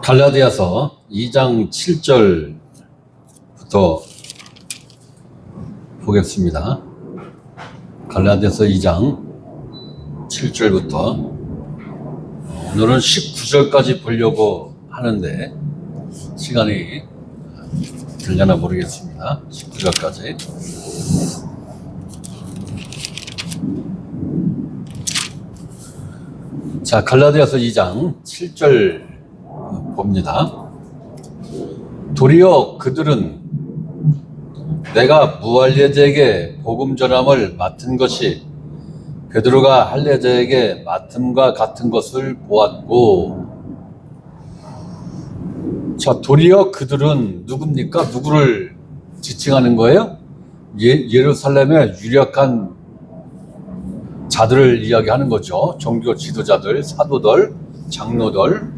갈라디아서 2장 7절부터 보겠습니다. 갈라디아서 2장 7절부터 오늘은 19절까지 보려고 하는데 시간이 되려나 모르겠습니다. 19절까지. 자, 갈라디아서 2장 7절 봅니다. 도리어 그들은 내가 무할례자에게 복음 전함을 맡은 것이 베드로가 할례자에게 맡음과 같은 것을 보았고, 자, 도리어 그들은 누굽니까? 누구를 지칭하는 거예요? 예루살렘의 유력한 자들을 이야기하는 거죠. 종교 지도자들, 사도들, 장로들,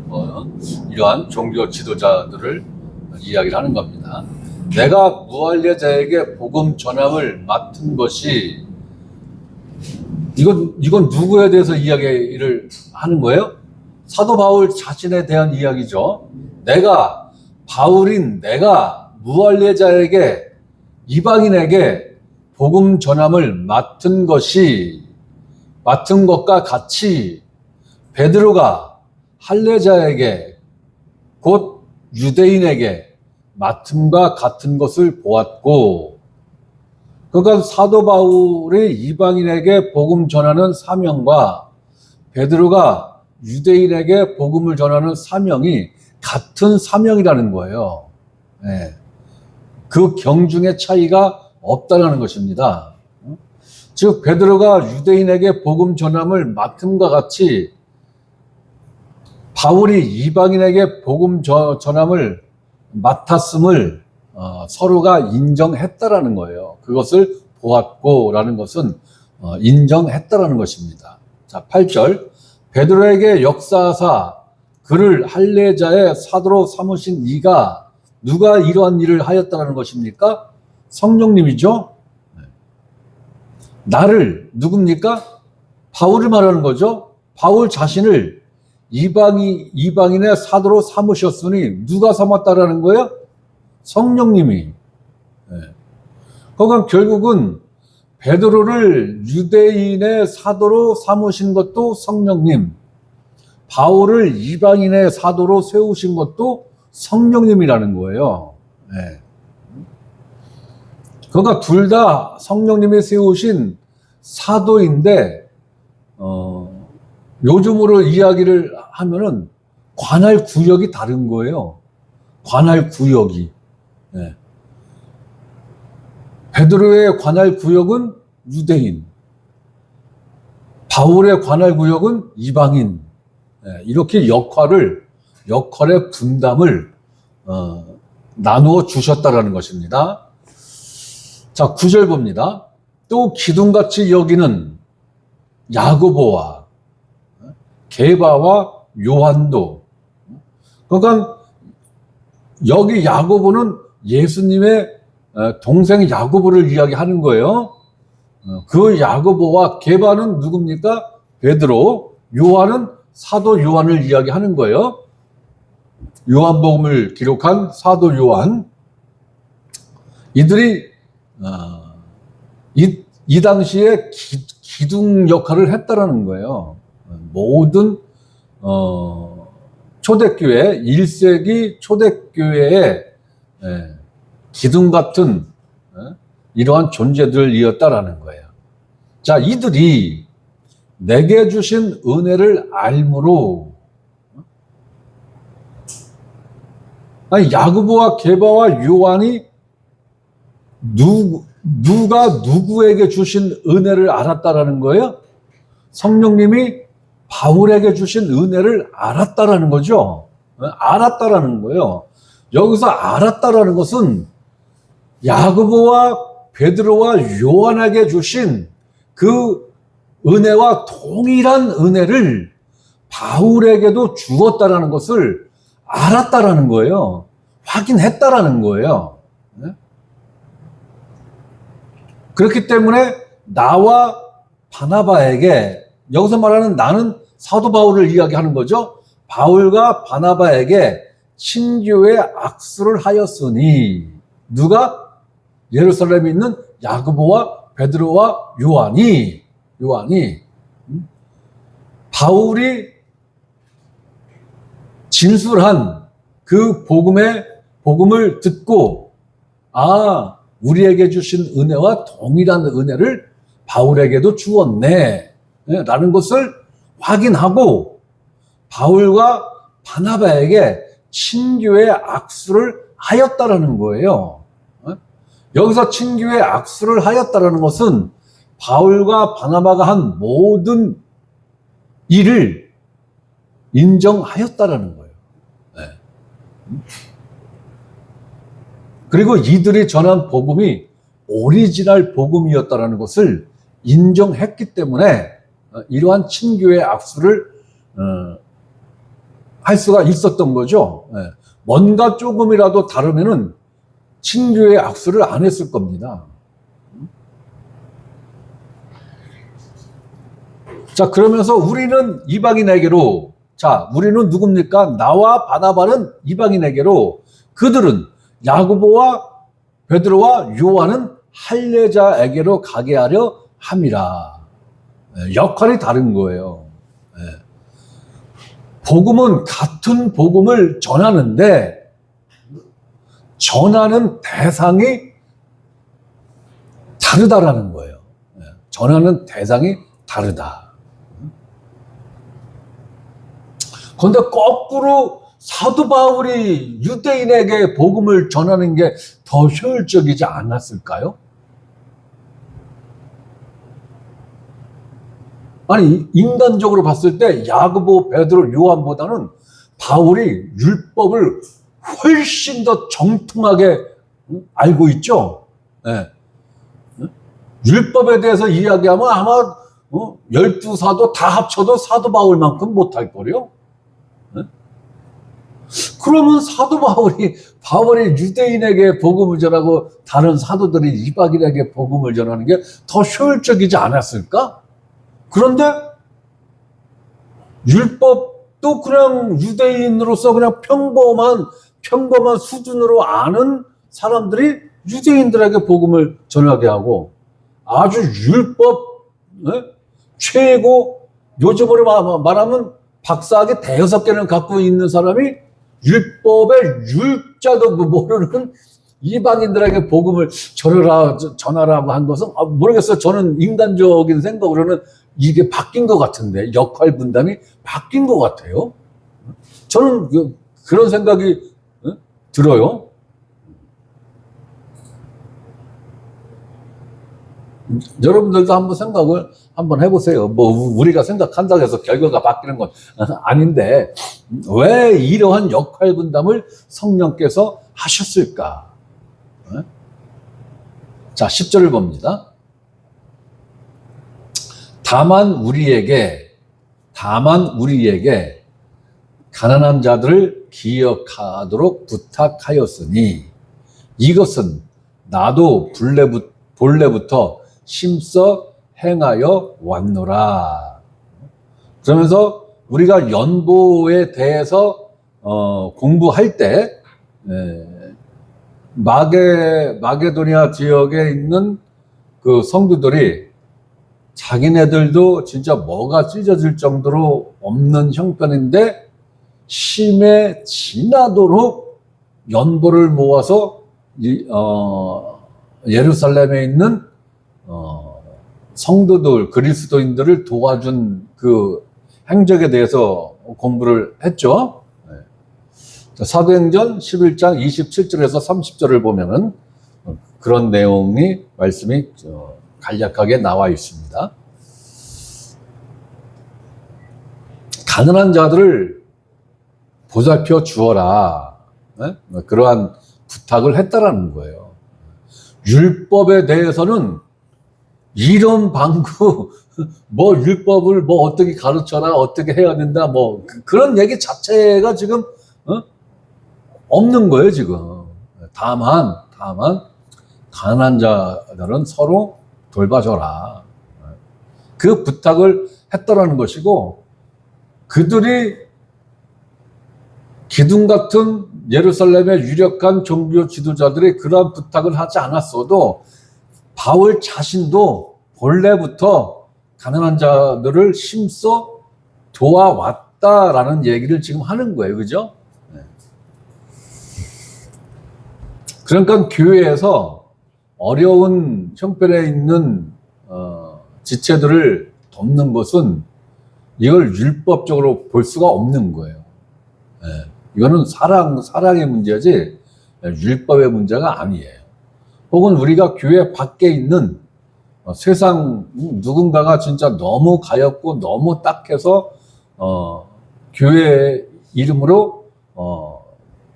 이러한 종교 지도자들을 이야기를 하는 겁니다. 내가 무할례자에게 복음 전함을 맡은 것이, 이건 누구에 대해서 이야기를 하는 거예요? 사도 바울 자신에 대한 이야기죠. 바울인 내가 무할례자에게, 이방인에게 복음 전함을 맡은 것과 같이 베드로가 할례자에게, 곧 유대인에게 맡음과 같은 것을 보았고, 그러니까 사도 바울이 이방인에게 복음 전하는 사명과 베드로가 유대인에게 복음을 전하는 사명이 같은 사명이라는 거예요. 네. 그 경중의 차이가 없다는 것입니다. 즉 베드로가 유대인에게 복음 전함을 맡음과 같이 바울이 이방인에게 복음 전함을 맡았음을 서로가 인정했다라는 거예요. 그것을 보았고라는 것은 인정했다라는 것입니다. 자, 8절. 베드로에게 역사하사 그를 할례자의 사도로 삼으신 이가, 누가 이러한 일을 하였다는 것입니까? 성령님이죠. 나를, 누굽니까? 바울을 말하는 거죠. 바울 자신을 이방인의 사도로 삼으셨으니 누가 삼았다라는 거예요? 성령님이. 그러니까 결국은 베드로를 유대인의 사도로 삼으신 것도 성령님, 바울을 이방인의 사도로 세우신 것도 성령님이라는 거예요. 그러니까 둘 다 성령님이 세우신 사도인데, 요즘으로 이야기를 하면은 관할 구역이 다른 거예요. 관할 구역이. 베드로의 관할 구역은 유대인, 바울의 관할 구역은 이방인. 이렇게 역할의 분담을 나누어 주셨다라는 것입니다. 자, 9절 봅니다. 또 기둥같이 여기는 야고보와 게바와 요한도. 그러니까 여기 야고보는 예수님의 동생 야고보를 이야기하는 거예요. 그 야고보와 게바는 누굽니까? 베드로. 요한은 사도 요한을 이야기하는 거예요. 요한복음을 기록한 사도 요한. 이들이 이 당시에 기둥 역할을 했다라는 거예요. 모든 초대교회, 1세기 초대교회의 기둥 같은 이러한 존재들이었다라는 거예요. 자, 이들이 내게 주신 은혜를 알므로, 야고보와 게바와 요한이 누가 누구에게 주신 은혜를 알았다라는 거예요? 성령님이 바울에게 주신 은혜를 알았다라는 거죠. 알았다라는 거예요. 여기서 알았다라는 것은 야고보와 베드로와 요한에게 주신 그 은혜와 동일한 은혜를 바울에게도 주었다라는 것을 알았다라는 거예요. 확인했다라는 거예요. 그렇기 때문에 나와 바나바에게, 여기서 말하는 나는 사도 바울을 이야기하는 거죠. 바울과 바나바에게 친교의 악수를 하였으니. 누가? 예루살렘에 있는 야고보와 베드로와 요한이 바울이 진술한 그 복음을 듣고, 아, 우리에게 주신 은혜와 동일한 은혜를 바울에게도 주었네 라는 것을 확인하고 바울과 바나바에게 친교의 악수를 하였다라는 거예요. 여기서 친교의 악수를 하였다라는 것은 바울과 바나바가 한 모든 일을 인정하였다라는 거예요. 그리고 이들이 전한 복음이 오리지널 복음이었다라는 것을 인정했기 때문에 이러한 친교의 악수를 할 수가 있었던 거죠. 뭔가 조금이라도 다르면은 친교의 악수를 안 했을 겁니다. 자, 그러면서 우리는 이방인에게로, 자, 우리는 누굽니까? 나와 바나바는 이방인에게로, 그들은 야고보와 베드로와 요한은 할례자에게로 가게 하려 함이라. 역할이 다른 거예요. 복음은 같은 복음을 전하는데 전하는 대상이 다르다라는 거예요. 전하는 대상이 다르다. 그런데 거꾸로 사도 바울이 유대인에게 복음을 전하는 게 더 효율적이지 않았을까요? 아니, 인간적으로 봤을 때 야고보, 베드로, 요한보다는 바울이 율법을 훨씬 더 정통하게 알고 있죠. 네. 율법에 대해서 이야기하면 아마 12사도 다 합쳐도 사도 바울만큼 못할 거래요. 네? 그러면 사도 바울이 유대인에게 복음을 전하고 다른 사도들이 이방인에게 복음을 전하는 게 더 효율적이지 않았을까? 그런데 율법도 그냥 유대인으로서 그냥 평범한 수준으로 아는 사람들이 유대인들에게 복음을 전하게 하고, 아주 율법 최고, 요즘으로 말하면 박사학위 5개를 갖고 있는 사람이 율법의 율자도 모르는 이방인들에게 복음을 전하라고 한 것은 모르겠어요. 저는 인간적인 생각으로는 이게 바뀐 것 같은데, 역할 분담이 바뀐 것 같아요. 저는 그런 생각이 들어요. 여러분들도 한번 생각을 한번 해보세요. 뭐 우리가 생각한다고 해서 결과가 바뀌는 건 아닌데 왜 이러한 역할 분담을 성령께서 하셨을까? 자, 10절을 봅니다. 다만 우리에게 가난한 자들을 기억하도록 부탁하였으니 이것은 나도 본래부터 심써 행하여 왔노라. 그러면서 우리가 연보에 대해서 공부할 때 마게도니아 지역에 있는 그 성도들이 자기네들도 진짜 뭐가 찢어질 정도로 없는 형편인데 심에 지나도록 연보를 모아서 예루살렘에 있는 성도들, 그리스도인들을 도와준 그 행적에 대해서 공부를 했죠. 사도행전 11장 27절에서 30절을 보면은 그런 말씀이 간략하게 나와 있습니다. 가난한 자들을 보살펴 주어라. 그러한 부탁을 했다라는 거예요. 율법에 대해서는 이런 방구, 율법을 어떻게 가르쳐라, 어떻게 해야 된다, 그런 얘기 자체가 지금, 없는 거예요, 지금. 다만, 가난한 자들은 서로 돌봐줘라. 그 부탁을 했더라는 것이고, 그들이 기둥 같은 예루살렘의 유력한 종교 지도자들이 그런 부탁을 하지 않았어도 바울 자신도 본래부터 가난한 자들을 힘써 도와왔다라는 얘기를 지금 하는 거예요. 그죠? 그러니까 교회에서 어려운 형편에 있는 지체들을 돕는 것은 이걸 율법적으로 볼 수가 없는 거예요. 이거는 사랑의 문제지 율법의 문제가 아니에요. 혹은 우리가 교회 밖에 있는 세상 누군가가 진짜 너무 가엾고 너무 딱해서 교회 이름으로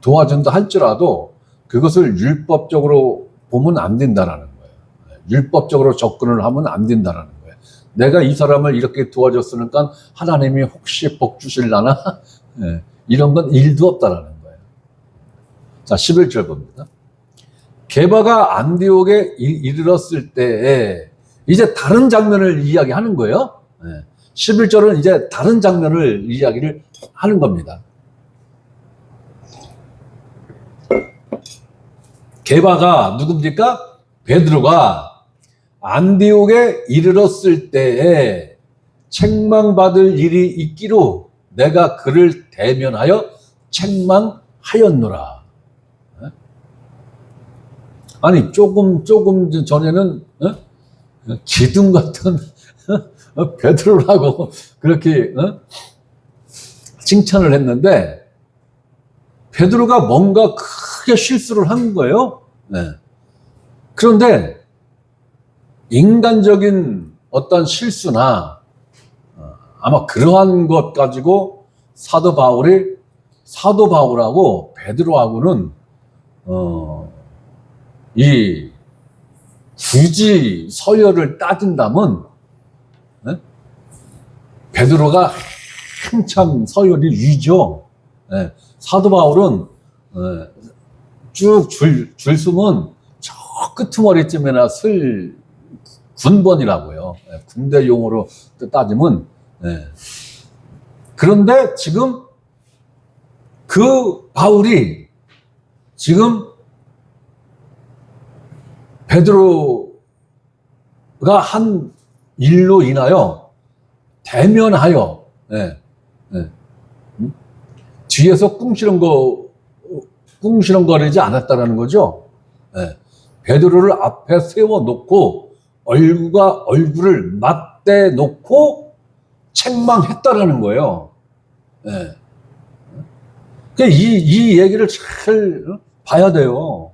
도와준다 할지라도 그것을 율법적으로 보면 안 된다라는 거예요. 율법적으로 접근을 하면 안 된다라는 거예요. 내가 이 사람을 이렇게 도와줬으니까 하나님이 혹시 복 주실라나? 이런 건 일도 없다라는 거예요. 자, 11절 봅니다. 게바가 안디옥에 이르렀을 때에 이제 다른 장면을 이야기하는 거예요. 11절은 이제 다른 장면을 이야기를 하는 겁니다. 게바가 누굽니까? 베드로가 안디옥에 이르렀을 때에 책망받을 일이 있기로 내가 그를 대면하여 책망하였노라. 아니 조금 전에는 기둥 같은 베드로라고 그렇게 칭찬을 했는데 베드로가 뭔가 크게 실수를 한 거예요. 그런데 인간적인 어떤 실수나 아마 그러한 것 가지고 사도 바울하고 베드로하고는 이 굳이 서열을 따진다면 베드로가 한참 서열이 위죠. 사도 바울은 쭉 줄 서면 저 끄트머리쯤에나 쓸 군번이라고요. 군대 용어로 따지면. 그런데 지금 그 바울이 지금 베드로가 한 일로 인하여 대면하여 뒤에서 꿍시렁거리지 않았다는 거죠. 베드로를 앞에 세워놓고 얼굴과 얼굴을 맞대 놓고 책망했다라는 거예요. 이 얘기를 잘 봐야 돼요.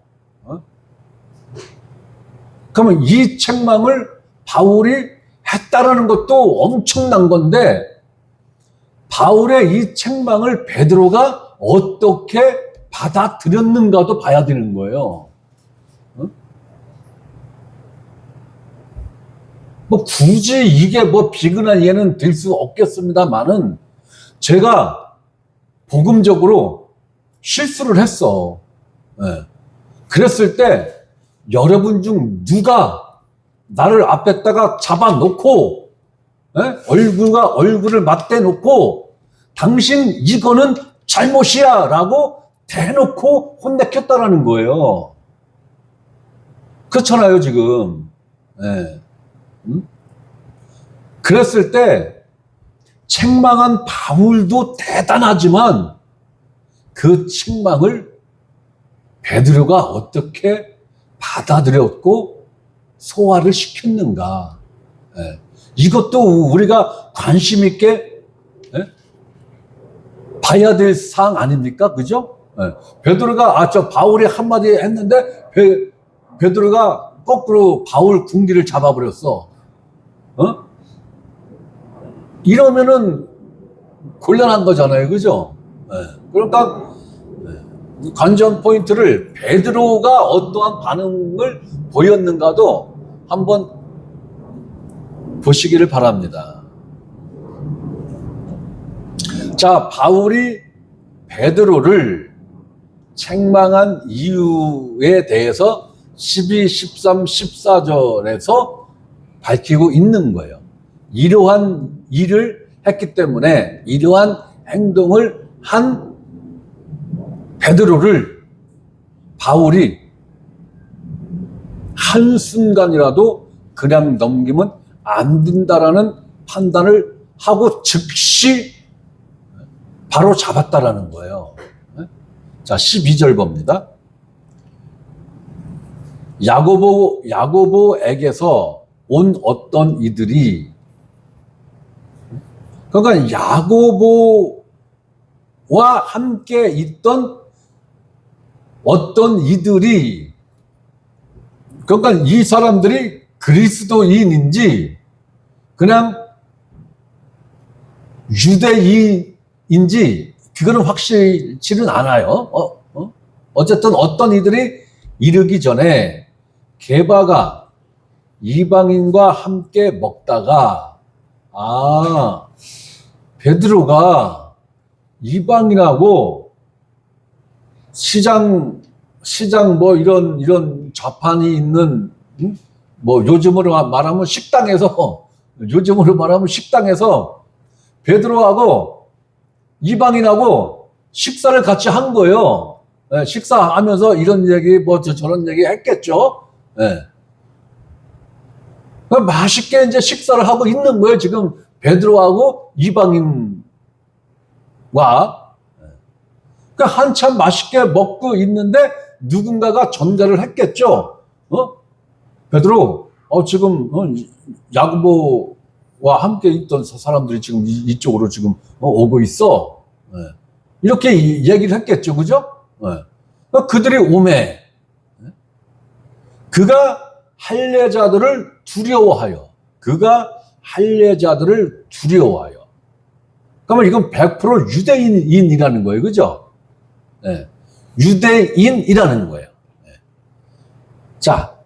그러면 이 책망을 바울이 했다라는 것도 엄청난 건데 바울의 이 책망을 베드로가 어떻게 받아들였는가도 봐야 되는 거예요. 뭐 굳이 이게 뭐 비근한 예는 될 수 없겠습니다만은 제가 복음적으로 실수를 했어. 그랬을 때 여러분 중 누가 나를 앞에다가 잡아놓고 얼굴과 얼굴을 맞대 놓고 당신 이거는 잘못이야 라고 대놓고 혼내켰다라는 거예요. 그렇잖아요 지금. 그랬을 때 책망한 바울도 대단하지만 그 책망을 베드로가 어떻게 받아들였고 소화를 시켰는가. 이것도 우리가 관심 있게 봐야 될 사항 아닙니까? 그죠? 베드로가 저 바울이 한마디 했는데 베드로가 거꾸로 바울 궁디를 잡아버렸어. 이러면은 곤란한 거잖아요. 그죠? 그러니까 관전 포인트를 베드로가 어떠한 반응을 보였는가도 한번 보시기를 바랍니다. 자, 바울이 베드로를 책망한 이유에 대해서 12, 13, 14절에서 밝히고 있는 거예요. 이러한 일을 했기 때문에 이러한 행동을 한 베드로를 바울이 한순간이라도 그냥 넘기면 안 된다라는 판단을 하고 즉시 바로 잡았다라는 거예요. 자, 12절 봅니다. 야고보에게서 온 어떤 이들이, 그러니까 야고보와 함께 있던 어떤 이들이, 그러니까 이 사람들이 그리스도인인지 그냥 유대인인지 그거는 확실치는 않아요. 어쨌든 어떤 이들이 이르기 전에 게바가 이방인과 함께 먹다가, 베드로가 이방인하고 시장 뭐 이런 좌판이 있는, 뭐 요즘으로 말하면 식당에서 베드로하고 이방인하고 식사를 같이 한 거예요. 식사하면서 이런 얘기 뭐 저런 얘기 했겠죠. 맛있게 이제 식사를 하고 있는 거예요. 지금 베드로하고 이방인과. 그러니까 한참 맛있게 먹고 있는데 누군가가 전가를 했겠죠. 베드로, 지금 야고보와 함께 있던 사람들이 지금 이쪽으로 지금 오고 있어. 이렇게 얘기를 했겠죠, 그죠? 그들이 오매 그가 할례자들을 두려워하여. 그러면 이건 100% 유대인이라는 거예요, 그죠? 유대인이라는 거예요. 자,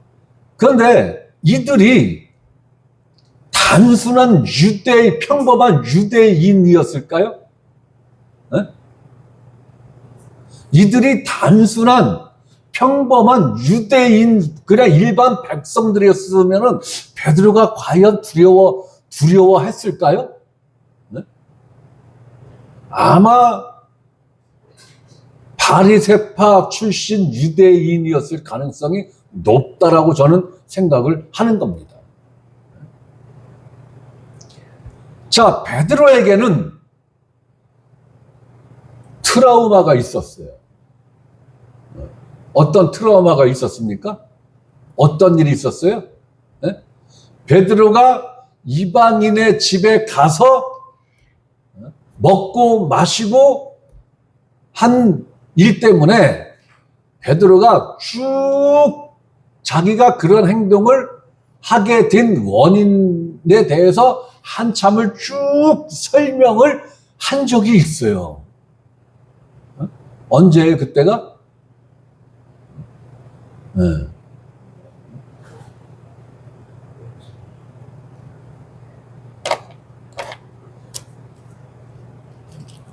그런데 이들이 단순한 평범한 유대인이었을까요? 이들이 단순한 평범한 유대인, 그냥 일반 백성들이었으면 베드로가 과연 두려워했을까요? 아마 바리새파 출신 유대인이었을 가능성이 높다라고 저는 생각을 하는 겁니다. 자, 베드로에게는 트라우마가 있었어요. 어떤 트라우마가 있었습니까? 어떤 일이 있었어요? 베드로가 이방인의 집에 가서 먹고 마시고 한 일 때문에 베드로가 쭉 자기가 그런 행동을 하게 된 원인에 대해서 한참을 쭉 설명을 한 적이 있어요. 언제예요, 그때가?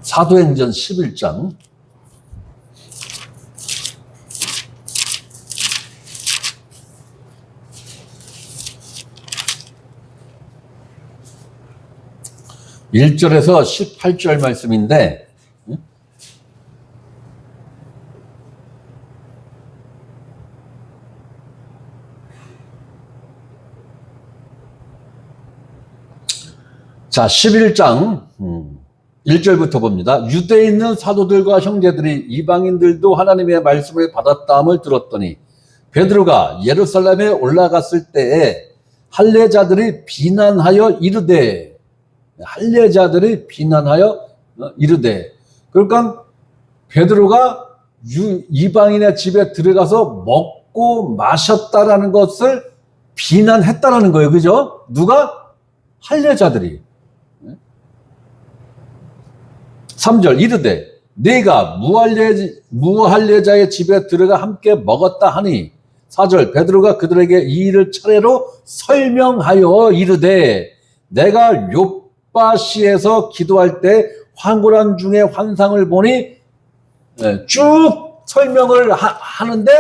사도행전 11장 1절에서 18절 말씀인데, 자, 11장 1절부터 봅니다. 유대에 있는 사도들과 형제들이 이방인들도 하나님의 말씀을 받았다함을 들었더니 베드로가 예루살렘에 올라갔을 때에 할례자들이 비난하여 이르되, 그러니까 베드로가 이방인의 집에 들어가서 먹고 마셨다라는 것을 비난했다라는 거예요, 그죠? 누가? 할례자들이. 3절 이르되 네가 무할례자의 집에 들어가 함께 먹었다 하니. 4절 베드로가 그들에게 이 일을 차례로 설명하여 이르되 내가 욥바시에서 기도할 때 황홀한 중에 환상을 보니, 쭉 설명을 하는데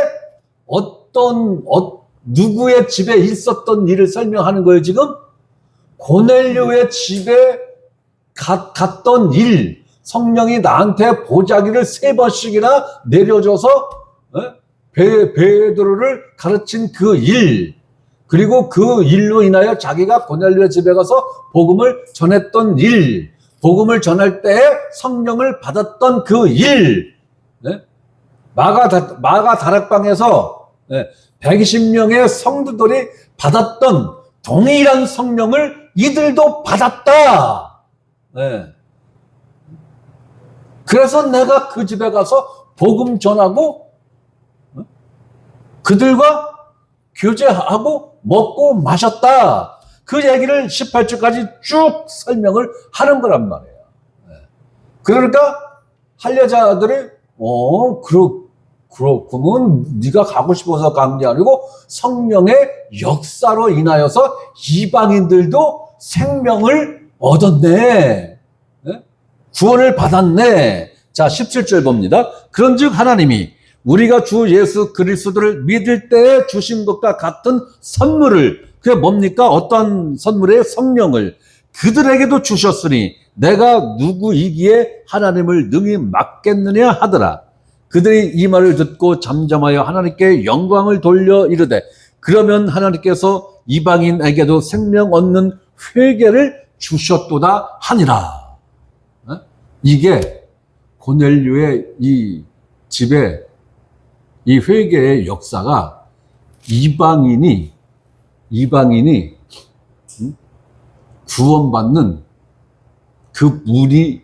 누구의 집에 있었던 일을 설명하는 거예요, 지금? 고넬료의 집에 갔던 일, 성령이 나한테 보자기를 3번씩이나 내려줘서 베드로를 가르친 그 일, 그리고 그 일로 인하여 자기가 고넬료의 집에 가서 복음을 전했던 일, 복음을 전할 때에 성령을 받았던 그 일, 마가 다락방에서 120명의 성도들이 받았던 동일한 성령을 이들도 받았다. 그래서 내가 그 집에 가서 복음 전하고 그들과 교제하고 먹고 마셨다. 그 얘기를 18절까지 쭉 설명을 하는 거란 말이에요. 그러니까 할례자들이 그렇구먼. 네가 가고 싶어서 간 게 아니고 성령의 역사로 인하여서 이방인들도 생명을 얻었네. 구원을 받았네. 자, 17절 봅니다. 그런즉 하나님이 우리가 주 예수 그리스도를 믿을 때에 주신 것과 같은 선물을, 그게 뭡니까? 어떤 선물이에요? 성령을 그들에게도 주셨으니 내가 누구이기에 하나님을 능히 막겠느냐 하더라. 그들이 이 말을 듣고 잠잠하여 하나님께 영광을 돌려 이르되 그러면 하나님께서 이방인에게도 생명 얻는 회개를 주셨도다 하니라. 이게 고넬료의 이 집에 이 회개의 역사가 이방인이 구원받는 그 문이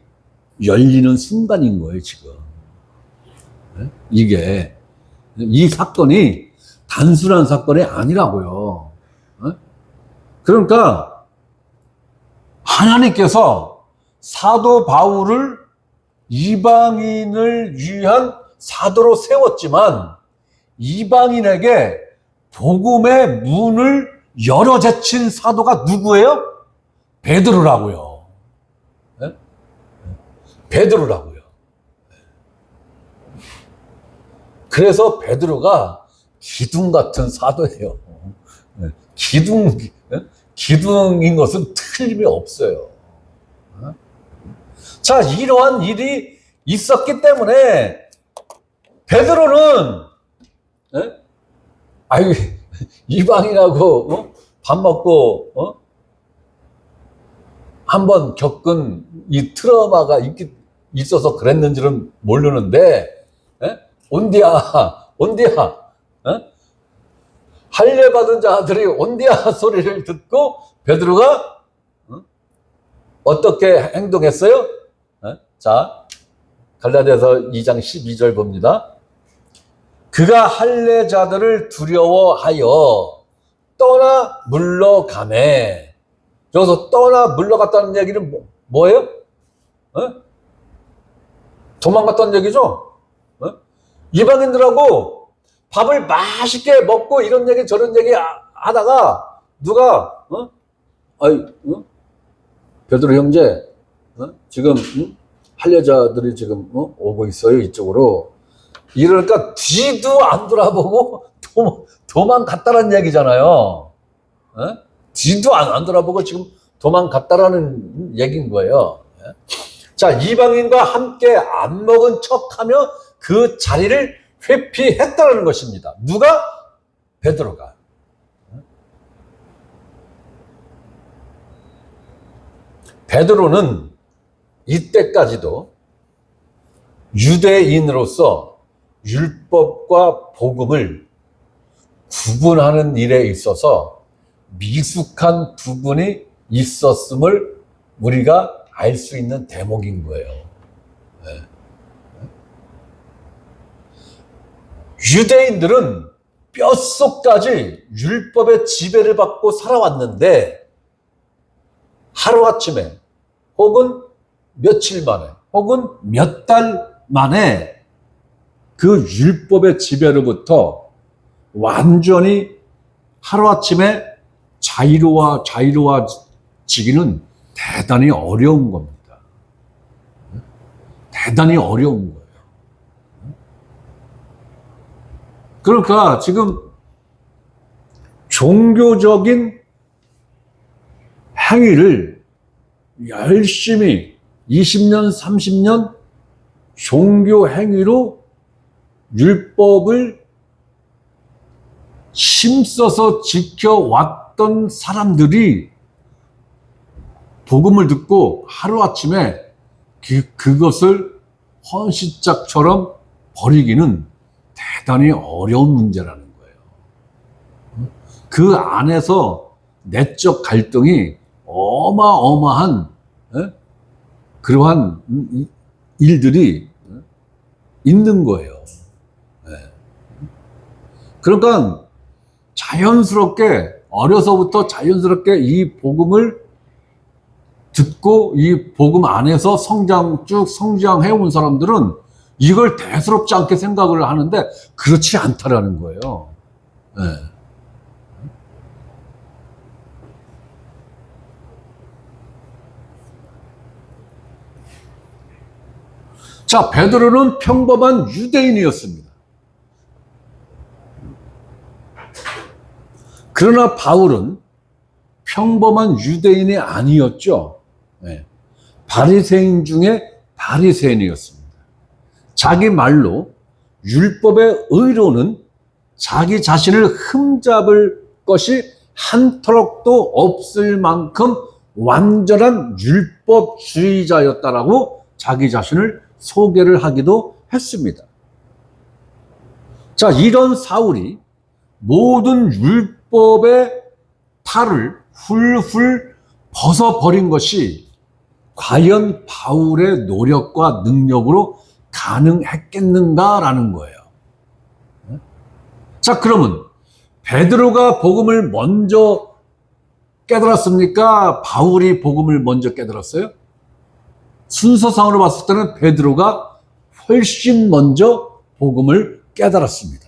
열리는 순간인 거예요, 지금. 이게 이 사건이 단순한 사건이 아니라고요. 그러니까 하나님께서 사도 바울을 이방인을 위한 사도로 세웠지만 이방인에게 복음의 문을 열어 제친 사도가 누구예요? 베드로라고요. 베드로라고요. 그래서 베드로가 기둥 같은 사도예요. 기둥인 것은 틀림이 없어요. 자, 이러한 일이 있었기 때문에 베드로는 이방인하고 밥 먹고 한번 겪은 이 트라우마가 있어서 그랬는지는 모르는데 온디야 할례 받은 자들이 온디야 소리를 듣고 베드로가 어떻게 행동했어요? 자, 갈라디아서 2장 12절 봅니다. 그가 할례자들을 두려워하여 떠나 물러가매. 여기서 떠나 물러갔다는 얘기는 뭐예요? 도망갔다는 얘기죠? 이방인들하고 밥을 맛있게 먹고 이런 얘기 저런 얘기 하다가 누가 베드로 형제 지금 할례자들이 지금 오고 있어요, 이쪽으로. 이러니까 뒤도 안 돌아보고 도망갔다라는 얘기잖아요. 뒤도 안 돌아보고 지금 도망갔다라는 얘기인 거예요. 자, 이방인과 함께 안 먹은 척하며 그 자리를 회피했다는 것입니다. 누가? 베드로가. 베드로는 이때까지도 유대인으로서 율법과 복음을 구분하는 일에 있어서 미숙한 부분이 있었음을 우리가 알 수 있는 대목인 거예요. 유대인들은 뼛속까지 율법의 지배를 받고 살아왔는데 하루아침에 혹은 며칠 만에 혹은 몇 달 만에 그 율법의 지배로부터 완전히 하루아침에 자유로워지기는 대단히 어려운 겁니다. 대단히 어려운 거예요. 그러니까 지금 종교적인 행위를 열심히 20년, 30년 종교 행위로 율법을 힘써서 지켜왔던 사람들이 복음을 듣고 하루아침에 그것을 헌시짝처럼 버리기는 대단히 어려운 문제라는 거예요. 그 안에서 내적 갈등이 어마어마한 그러한 일들이 있는 거예요. 그러니까 어려서부터 자연스럽게 이 복음을 듣고 이 복음 안에서 쭉 성장해온 사람들은 이걸 대수롭지 않게 생각을 하는데 그렇지 않다라는 거예요. 네. 자, 베드로는 평범한 유대인이었습니다. 그러나 바울은 평범한 유대인이 아니었죠. 네. 바리새인 중에 바리새인이었습니다. 자기 말로 율법의 의로는 자기 자신을 흠잡을 것이 한터럭도 없을 만큼 완전한 율법주의자였다라고 자기 자신을 소개를 하기도 했습니다. 자, 이런 사울이 모든 율법의 탈을 훌훌 벗어버린 것이 과연 바울의 노력과 능력으로 가능했겠는가라는 거예요. 자, 그러면 베드로가 복음을 먼저 깨달았습니까? 바울이 복음을 먼저 깨달았어요? 순서상으로 봤을 때는 베드로가 훨씬 먼저 복음을 깨달았습니다.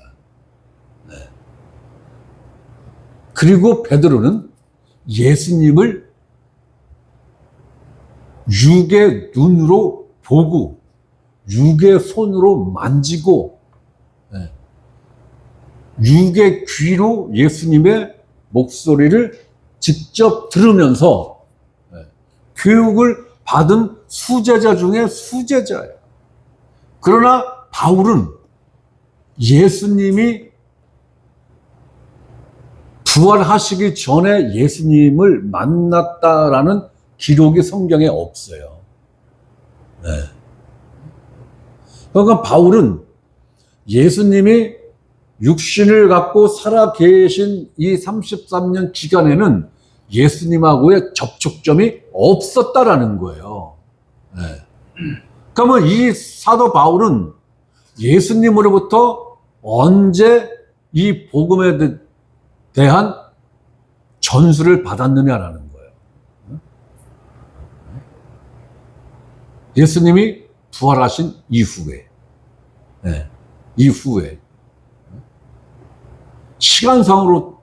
네. 그리고 베드로는 예수님을 육의 눈으로 보고 육의 손으로 만지고 육의 귀로 예수님의 목소리를 직접 들으면서 교육을 받은 수제자 중에 수제자예요. 그러나 바울은 예수님이 부활하시기 전에 예수님을 만났다라는 기록이 성경에 없어요. 네. 그러니까 바울은 예수님이 육신을 갖고 살아 계신 이 33년 기간에는 예수님하고의 접촉점이 없었다라는 거예요. 네. 그러면 이 사도 바울은 예수님으로부터 언제 이 복음에 대한 전수를 받았느냐라는 거예요. 예수님이 부활하신 이후에, 네. 이후에 시간상으로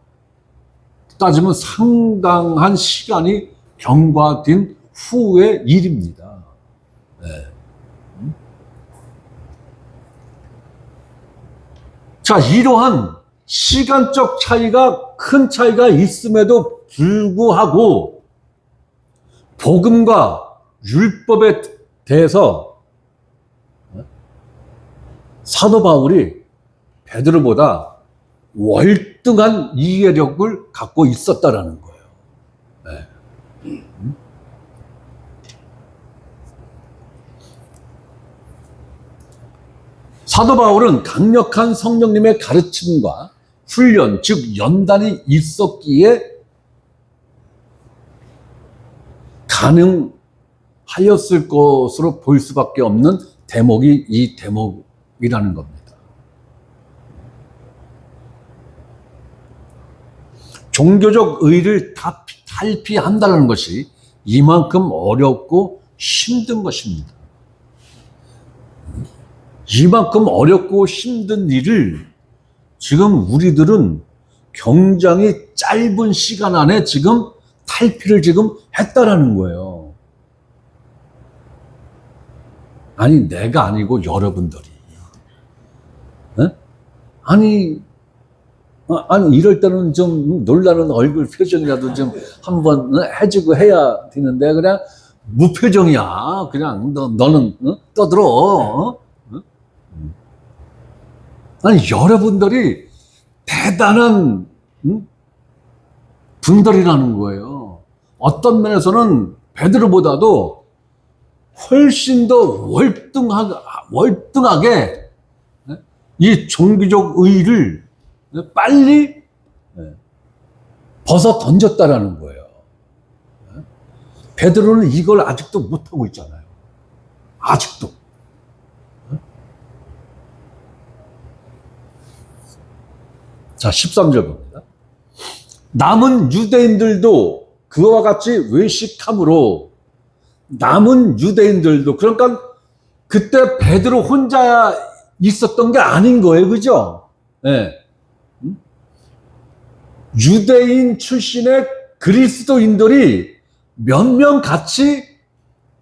따지면 상당한 시간이 경과된 후의 일입니다. 네. 자, 이러한 시간적 차이가 큰 차이가 있음에도 불구하고 복음과 율법에 대해서 사도 바울이 베드로보다 월등한 이해력을 갖고 있었다라는 거예요. 네. 사도 바울은 강력한 성령님의 가르침과 훈련, 즉 연단이 있었기에 가능하였을 것으로 볼 수밖에 없는 대목이 이 대목이라는 겁니다. 종교적 의의를 다 탈피한다는 것이 이만큼 어렵고 힘든 것입니다. 이만큼 어렵고 힘든 일을 지금 우리들은 굉장히 짧은 시간 안에 지금 탈피를 지금 했다라는 거예요. 아니, 내가 아니고 여러분들이. 네? 아니, 이럴 때는 좀 놀라는 얼굴 표정이라도 좀 한번 해주고 해야 되는데, 그냥 무표정이야. 그냥 너는 떠들어. 아니 여러분들이 대단한 분들이라는 거예요. 어떤 면에서는 베드로보다도 훨씬 더 월등하게 이 종교적 의의를 빨리 벗어 던졌다라는 거예요. 베드로는 이걸 아직도 못하고 있잖아요. 아직도. 자, 13절 봅니다. 남은 유대인들도 그와 같이 외식함으로, 남은 유대인들도, 그러니까 그때 베드로 혼자 있었던 게 아닌 거예요. 그죠? 네. 유대인 출신의 그리스도인들이 몇 명 같이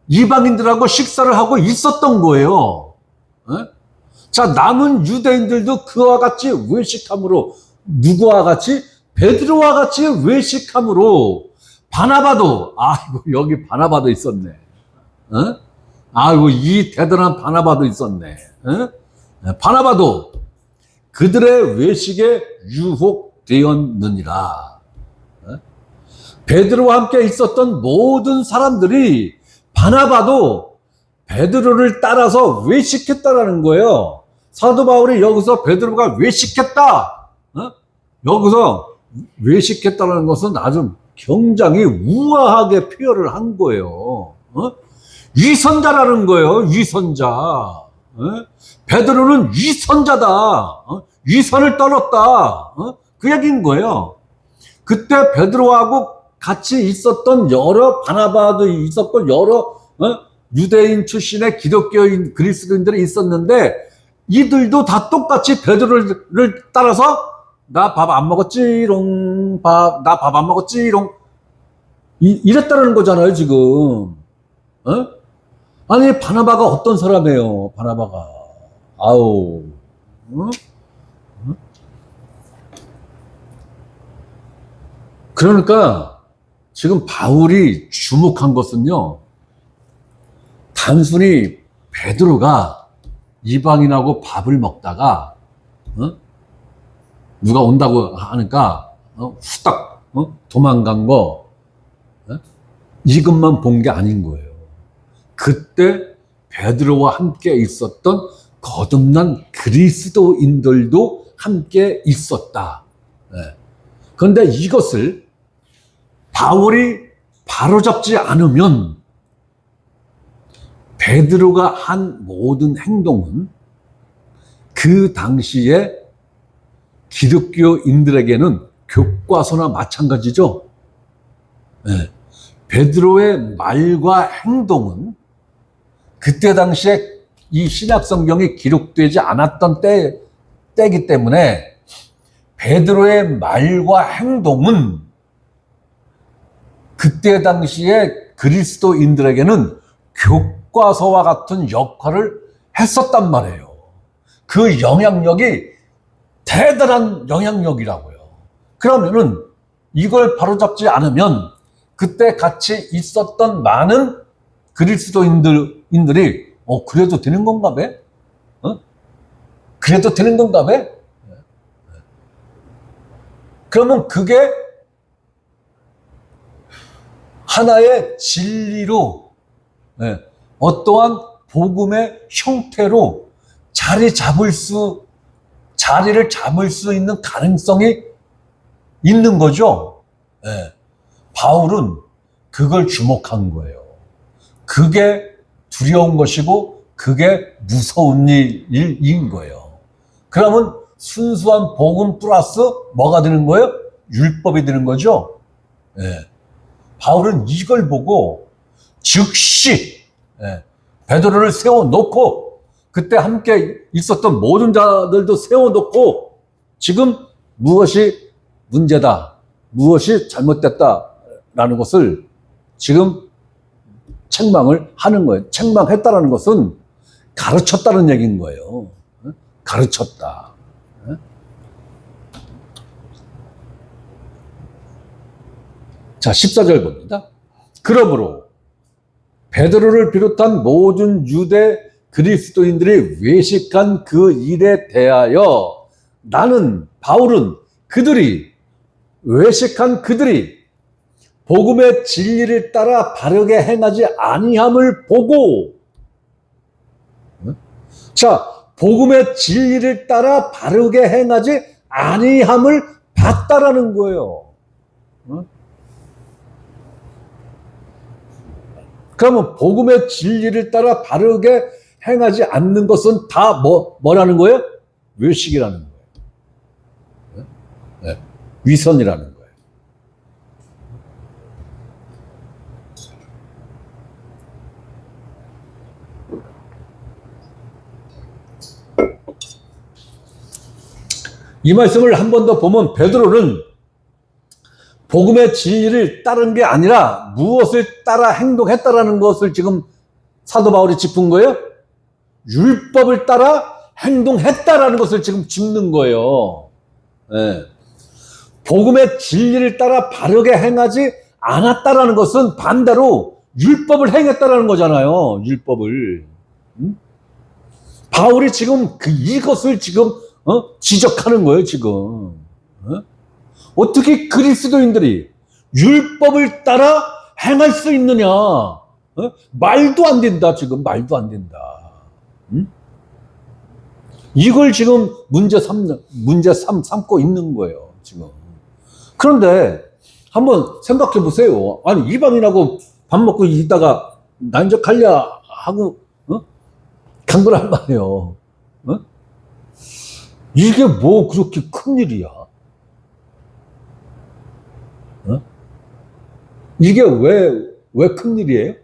이방인들하고 식사를 하고 있었던 거예요. 네? 자, 남은 유대인들도 그와 같이 외식함으로, 누구와 같이? 베드로와 같이 외식함으로, 바나바도, 아이고, 여기 바나바도 있었네. 어? 아이고, 이 대단한 바나바도 있었네. 어? 바나바도 그들의 외식에 유혹되었느니라. 어? 베드로와 함께 있었던 모든 사람들이 바나바도 베드로를 따라서 외식했다라는 거예요. 사도 바울이 여기서 베드로가 외식했다. 어? 여기서 외식했다는 것은 아주 굉장히 우아하게 표현을 한 거예요. 어? 위선자라는 거예요. 위선자. 어? 베드로는 위선자다. 어? 위선을 떨었다. 어? 그 얘기인 거예요. 그때 베드로하고 같이 있었던 여러, 바나바도 있었고 여러 유대인 출신의 기독교인 그리스도인들이 있었는데, 이들도 다 똑같이 베드로를 따라서 나 밥 안 먹었지롱, 나 밥 안 먹었지롱, 이랬다는 거잖아요 지금. 어? 아니 바나바가 어떤 사람이에요? 바나바가 아우, 어? 그러니까 지금 바울이 주목한 것은요, 단순히 베드로가 이방인하고 밥을 먹다가 누가 온다고 하니까 후딱 도망간 거, 이것만 본 게 아닌 거예요. 그때 베드로와 함께 있었던 거듭난 그리스도인들도 함께 있었다. 그런데 이것을 바울이 바로잡지 않으면 베드로가 한 모든 행동은 그 당시에 기독교인들에게는 교과서나 마찬가지죠. 네. 베드로의 말과 행동은 그때 당시에 이 신약 성경이 기록되지 않았던 때이기 때문에 베드로의 말과 행동은 그때 당시에 그리스도인들에게는 교과서와 같은 역할을 했었단 말이에요. 그 영향력이 대단한 영향력이라고요. 그러면은 이걸 바로잡지 않으면 그때 같이 있었던 많은 그리스도인들이 그래도 되는 건가 봐? 그래도 되는 건가 봐? 그러면 그게 하나의 진리로, 어떠한 복음의 형태로 자리를 잡을 수 있는 가능성이 있는 거죠. 바울은 그걸 주목한 거예요. 그게 두려운 것이고 그게 무서운 일인 거예요. 그러면 순수한 복음 플러스 뭐가 되는 거예요? 율법이 되는 거죠. 바울은 이걸 보고 즉시 베드로를 세워놓고, 그때 함께 있었던 모든 자들도 세워놓고, 지금 무엇이 문제다, 무엇이 잘못됐다라는 것을 지금 책망을 하는 거예요. 책망했다라는 것은 가르쳤다는 얘기인 거예요. 가르쳤다. 자, 14절 봅니다. 그러므로 베드로를 비롯한 모든 유대 그리스도인들이 외식한 그 일에 대하여 나는 바울은 외식한 그들이 복음의 진리를 따라 바르게 행하지 아니함을 보고, 자, 복음의 진리를 따라 바르게 행하지 아니함을 봤다라는 거예요. 그러면 복음의 진리를 따라 바르게 행하지 않는 것은 다 뭐라는 거예요? 외식이라는 거예요. 네. 위선이라는 거예요. 이 말씀을 한 번 더 보면 베드로는 복음의 진리를 따른 게 아니라 무엇을 따라 행동했다라는 것을 지금 사도 바울이 짚은 거예요? 율법을 따라 행동했다라는 것을 지금 짚는 거예요. 네. 복음의 진리를 따라 바르게 행하지 않았다라는 것은 반대로 율법을 행했다라는 거잖아요. 율법을. 바울이 지금 이것을 지금 지적하는 거예요, 지금. 어떻게 그리스도인들이 율법을 따라 행할 수 있느냐? 말도 안 된다, 지금. 말도 안 된다. 이걸 지금 문제 삼고 있는 거예요, 지금. 그런데 한번 생각해 보세요. 아니, 이방인하고 밥 먹고 있다가 난적하려 하고, 간 거란 말이에요. 이게 뭐 그렇게 큰 일이야? 이게 왜 큰 일이에요?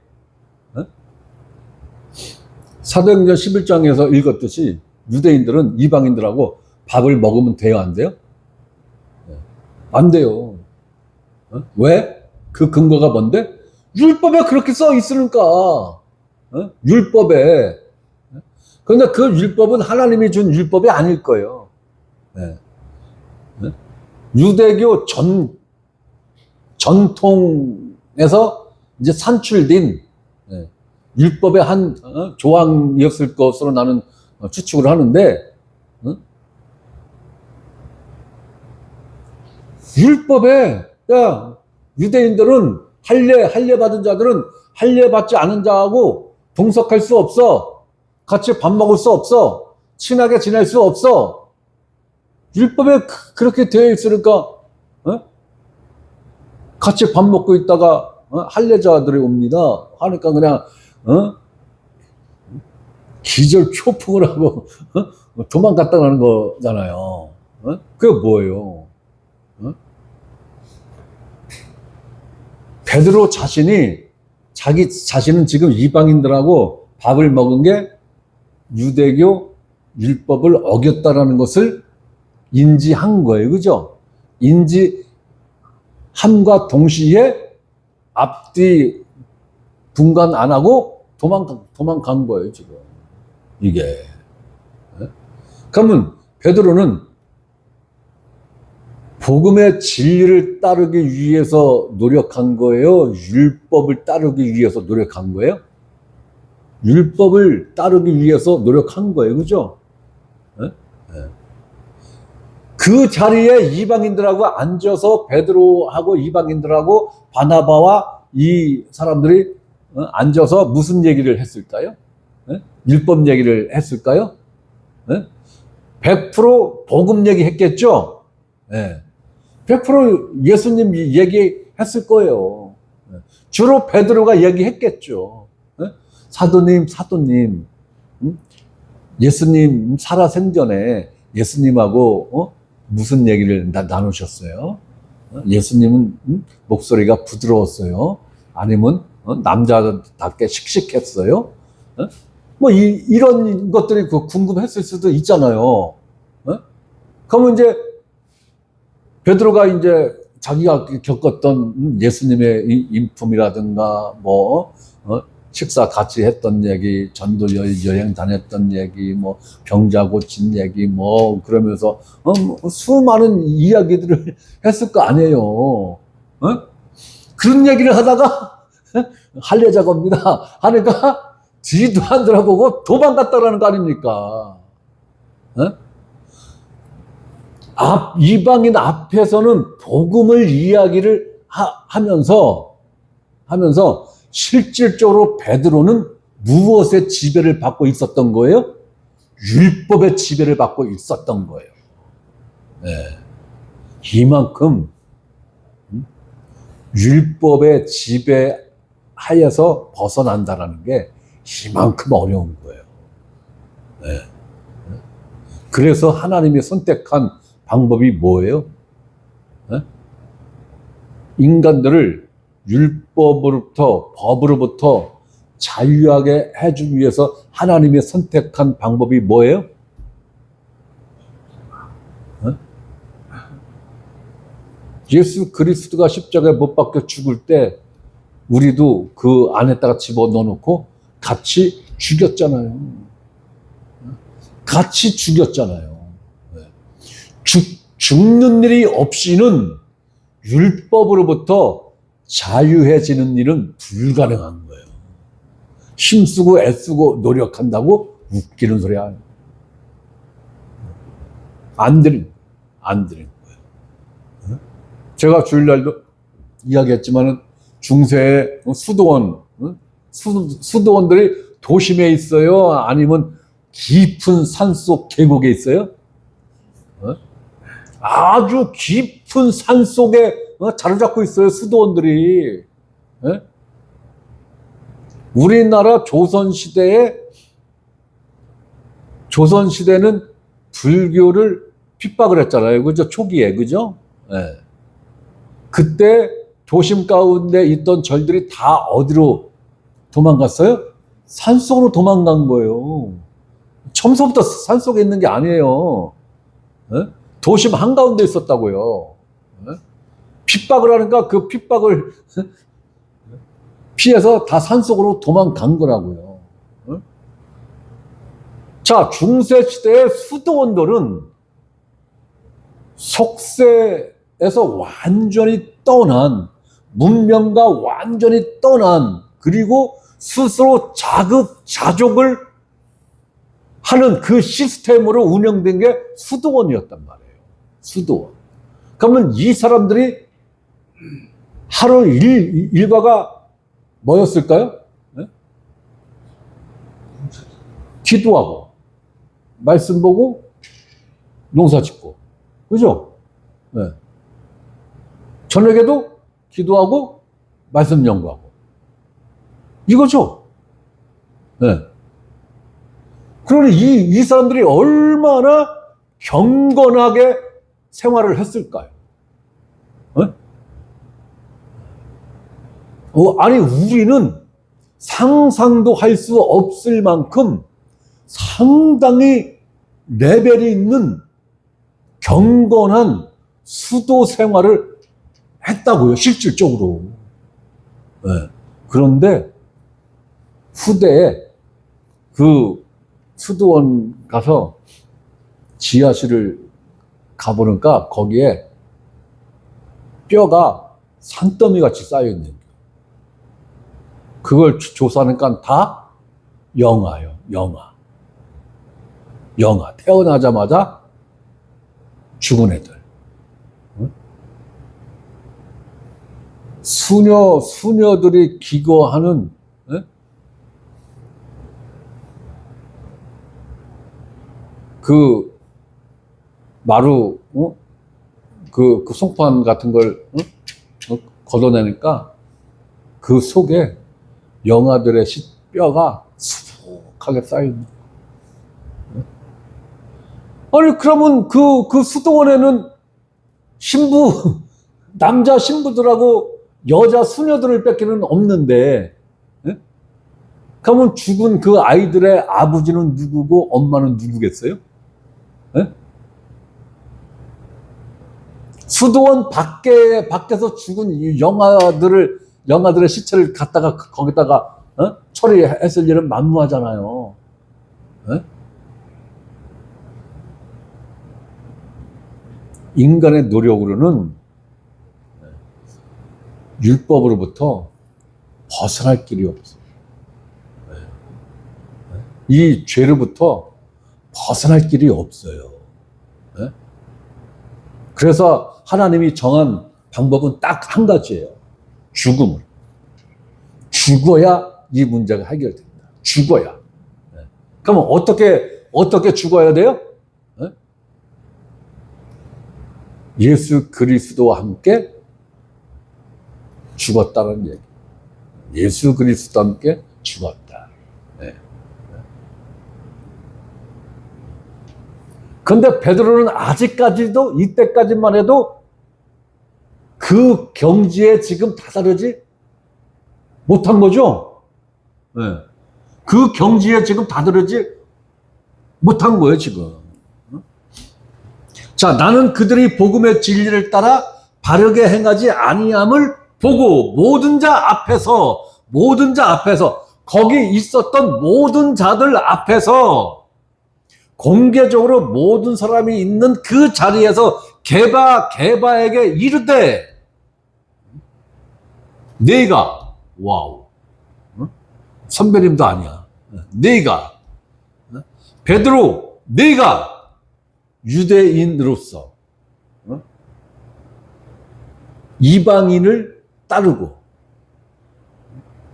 사도행전 11장에서 읽었듯이 유대인들은 이방인들하고 밥을 먹으면 돼요, 안 돼요? 안 돼요. 왜? 그 근거가 뭔데? 율법에 그렇게 써 있으니까. 율법에. 그런데 그 율법은 하나님이 준 율법이 아닐 거예요. 유대교 전통에서 이제 산출된 율법의 한 조항이었을 것으로 나는 추측을 하는데, 율법에, 야, 유대인들은 할례 받은 자들은 할례 받지 않은 자하고 동석할 수 없어. 같이 밥 먹을 수 없어. 친하게 지낼 수 없어. 율법에 그렇게 되어 있으니까 같이 밥 먹고 있다가 할례자들이 옵니다. 하니까 그냥 기절 초풍을 하고 도망갔다 가는 거잖아요. 그게 뭐예요? 베드로 자기 자신은 지금 이방인들하고 밥을 먹은 게 유대교 율법을 어겼다라는 것을 인지한 거예요. 그죠? 인지함과 동시에 앞뒤 분간 안 하고 도망간 거예요, 지금. 이게. 그러면 베드로는 복음의 진리를 따르기 위해서 노력한 거예요? 율법을 따르기 위해서 노력한 거예요? 율법을 따르기 위해서 노력한 거예요. 그죠? 그 자리에 이방인들하고 앉아서 베드로하고 이방인들하고 바나바와 이 사람들이 앉아서 무슨 얘기를 했을까요? 율법 얘기를 했을까요? 100% 복음 얘기했겠죠? 100% 예수님 얘기했을 거예요. 주로 베드로가 얘기했겠죠. 사도님, 예수님 살아생전에 예수님하고 무슨 얘기를 나누셨어요? 예수님은 목소리가 부드러웠어요? 아니면 남자답게 씩씩했어요? 뭐 이런 것들이 궁금했을 수도 있잖아요. 그러면 이제 베드로가 이제 자기가 겪었던 예수님의 인품이라든가 뭐 식사 같이 했던 얘기, 전도 여행 다녔던 얘기, 뭐 병자 고친 얘기, 뭐 그러면서 수많은 이야기들을 했을 거 아니에요. 그런 얘기를 하다가 할례자가 옵니다 하니까 뒤도 안 돌아보고 도망갔다라는 거 아닙니까? 이방인 앞에서는 복음을 이야기를 하면서 실질적으로 베드로는 무엇의 지배를 받고 있었던 거예요? 율법의 지배를 받고 있었던 거예요. 네. 이만큼 율법의 지배하에서 벗어난다는 게 이만큼 어려운 거예요. 네. 그래서 하나님이 선택한 방법이 뭐예요? 네? 인간들을 율법으로부터, 법으로부터 자유하게 해주기 위해서 하나님이 선택한 방법이 뭐예요? 네? 예수 그리스도가 십자가에 못 박혀 죽을 때 우리도 그 안에다가 집어넣어놓고 같이 죽였잖아요. 같이 죽였잖아요. 죽는 일이 없이는 율법으로부터 자유해지는 일은 불가능한 거예요. 힘쓰고 애쓰고 노력한다고 웃기는 소리야. 안 되는 거예요. 제가 주일날도 이야기했지만은 중세의 수도원들이 도심에 있어요? 아니면 깊은 산속 계곡에 있어요? 아주 깊은 산속에 자리 잡고 있어요, 수도원들이. 우리나라 조선시대는 불교를 핍박을 했잖아요. 그죠? 초기에, 그죠? 네. 그때 도심 가운데 있던 절들이 다 어디로 도망갔어요? 산속으로 도망간 거예요. 처음부터 산속에 있는 게 아니에요. 네? 도심 한가운데 있었다고요. 네? 핍박을 하니까 그 핍박을 피해서 다 산속으로 도망간 거라고요. 네? 자, 중세시대의 수도원들은 속세에서 완전히 떠난, 문명과 완전히 떠난, 그리고 스스로 자급자족을 하는 그 시스템으로 운영된 게 수도원이었단 말이에요. 수도원. 그러면 이 사람들이 하루 일과가 뭐였을까요? 네? 기도하고, 말씀 보고, 농사 짓고. 그죠? 네. 저녁에도 기도하고, 말씀 연구하고. 이거죠? 네. 그러니 이 사람들이 얼마나 경건하게 생활을 했을까요? 아니, 우리는 상상도 할 수 없을 만큼 상당히 레벨이 있는 경건한 수도 생활을 했다고요, 실질적으로. 네. 그런데 후대에 그 수도원 가서 지하실을 가보니까 거기에 뼈가 산더미 같이 쌓여있는 거예요. 그걸 조사하니까 다 영아예요. 영아. 태어나자마자 죽은 애들. 수녀들이 기거하는, 그 마루, 그 송판 같은 걸 걷어내니까 그 속에 영아들의 뼈가 수북하게 쌓여있는. 아니, 그러면 그 수도원에는 남자 신부들하고 여자 수녀들을 뺏기는 없는데, 그러면 죽은 그 아이들의 아버지는 누구고 엄마는 누구겠어요? 수도원 밖에서 죽은 영아들의 시체를 갖다가 거기다가 처리했을 일은 만무하잖아요. 인간의 노력으로는 율법으로부터 벗어날 길이 없어. 이 죄로부터 벗어날 길이 없어요. 그래서 하나님이 정한 방법은 딱 한 가지예요. 죽음을. 죽어야 이 문제가 해결됩니다. 죽어야. 그러면 어떻게 죽어야 돼요? 예수 그리스도와 함께 죽었다는 얘기. 예수 그리스도와 함께 죽었다. 그런데 베드로는 아직까지도 이때까지만 해도 그 경지에 지금 다다르지 못한 거죠. 그 경지에 지금 다다르지 못한 거예요, 지금. 자, 나는 그들이 복음의 진리를 따라 바르게 행하지 아니함을 보고 모든 자 앞에서 거기 있었던 모든 자들 앞에서 공개적으로 모든 사람이 있는 그 자리에서 게바에게 이르되 네가 와우 선배님도 아니야 네가 베드로 네가 유대인으로서 이방인을 따르고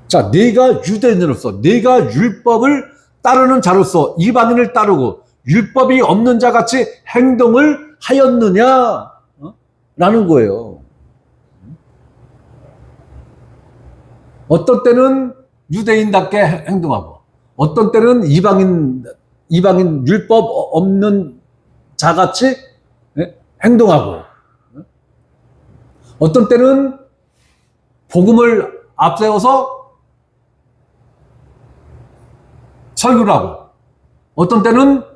자 네가 유대인으로서 네가 율법을 따르는 자로서 이방인을 따르고 율법이 없는 자 같이 행동을 하였느냐 라는 거예요. 어떤 때는 유대인답게 행동하고 어떤 때는 이방인 율법 없는 자같이 행동하고 어떤 때는 복음을 앞세워서 설교를 하고 어떤 때는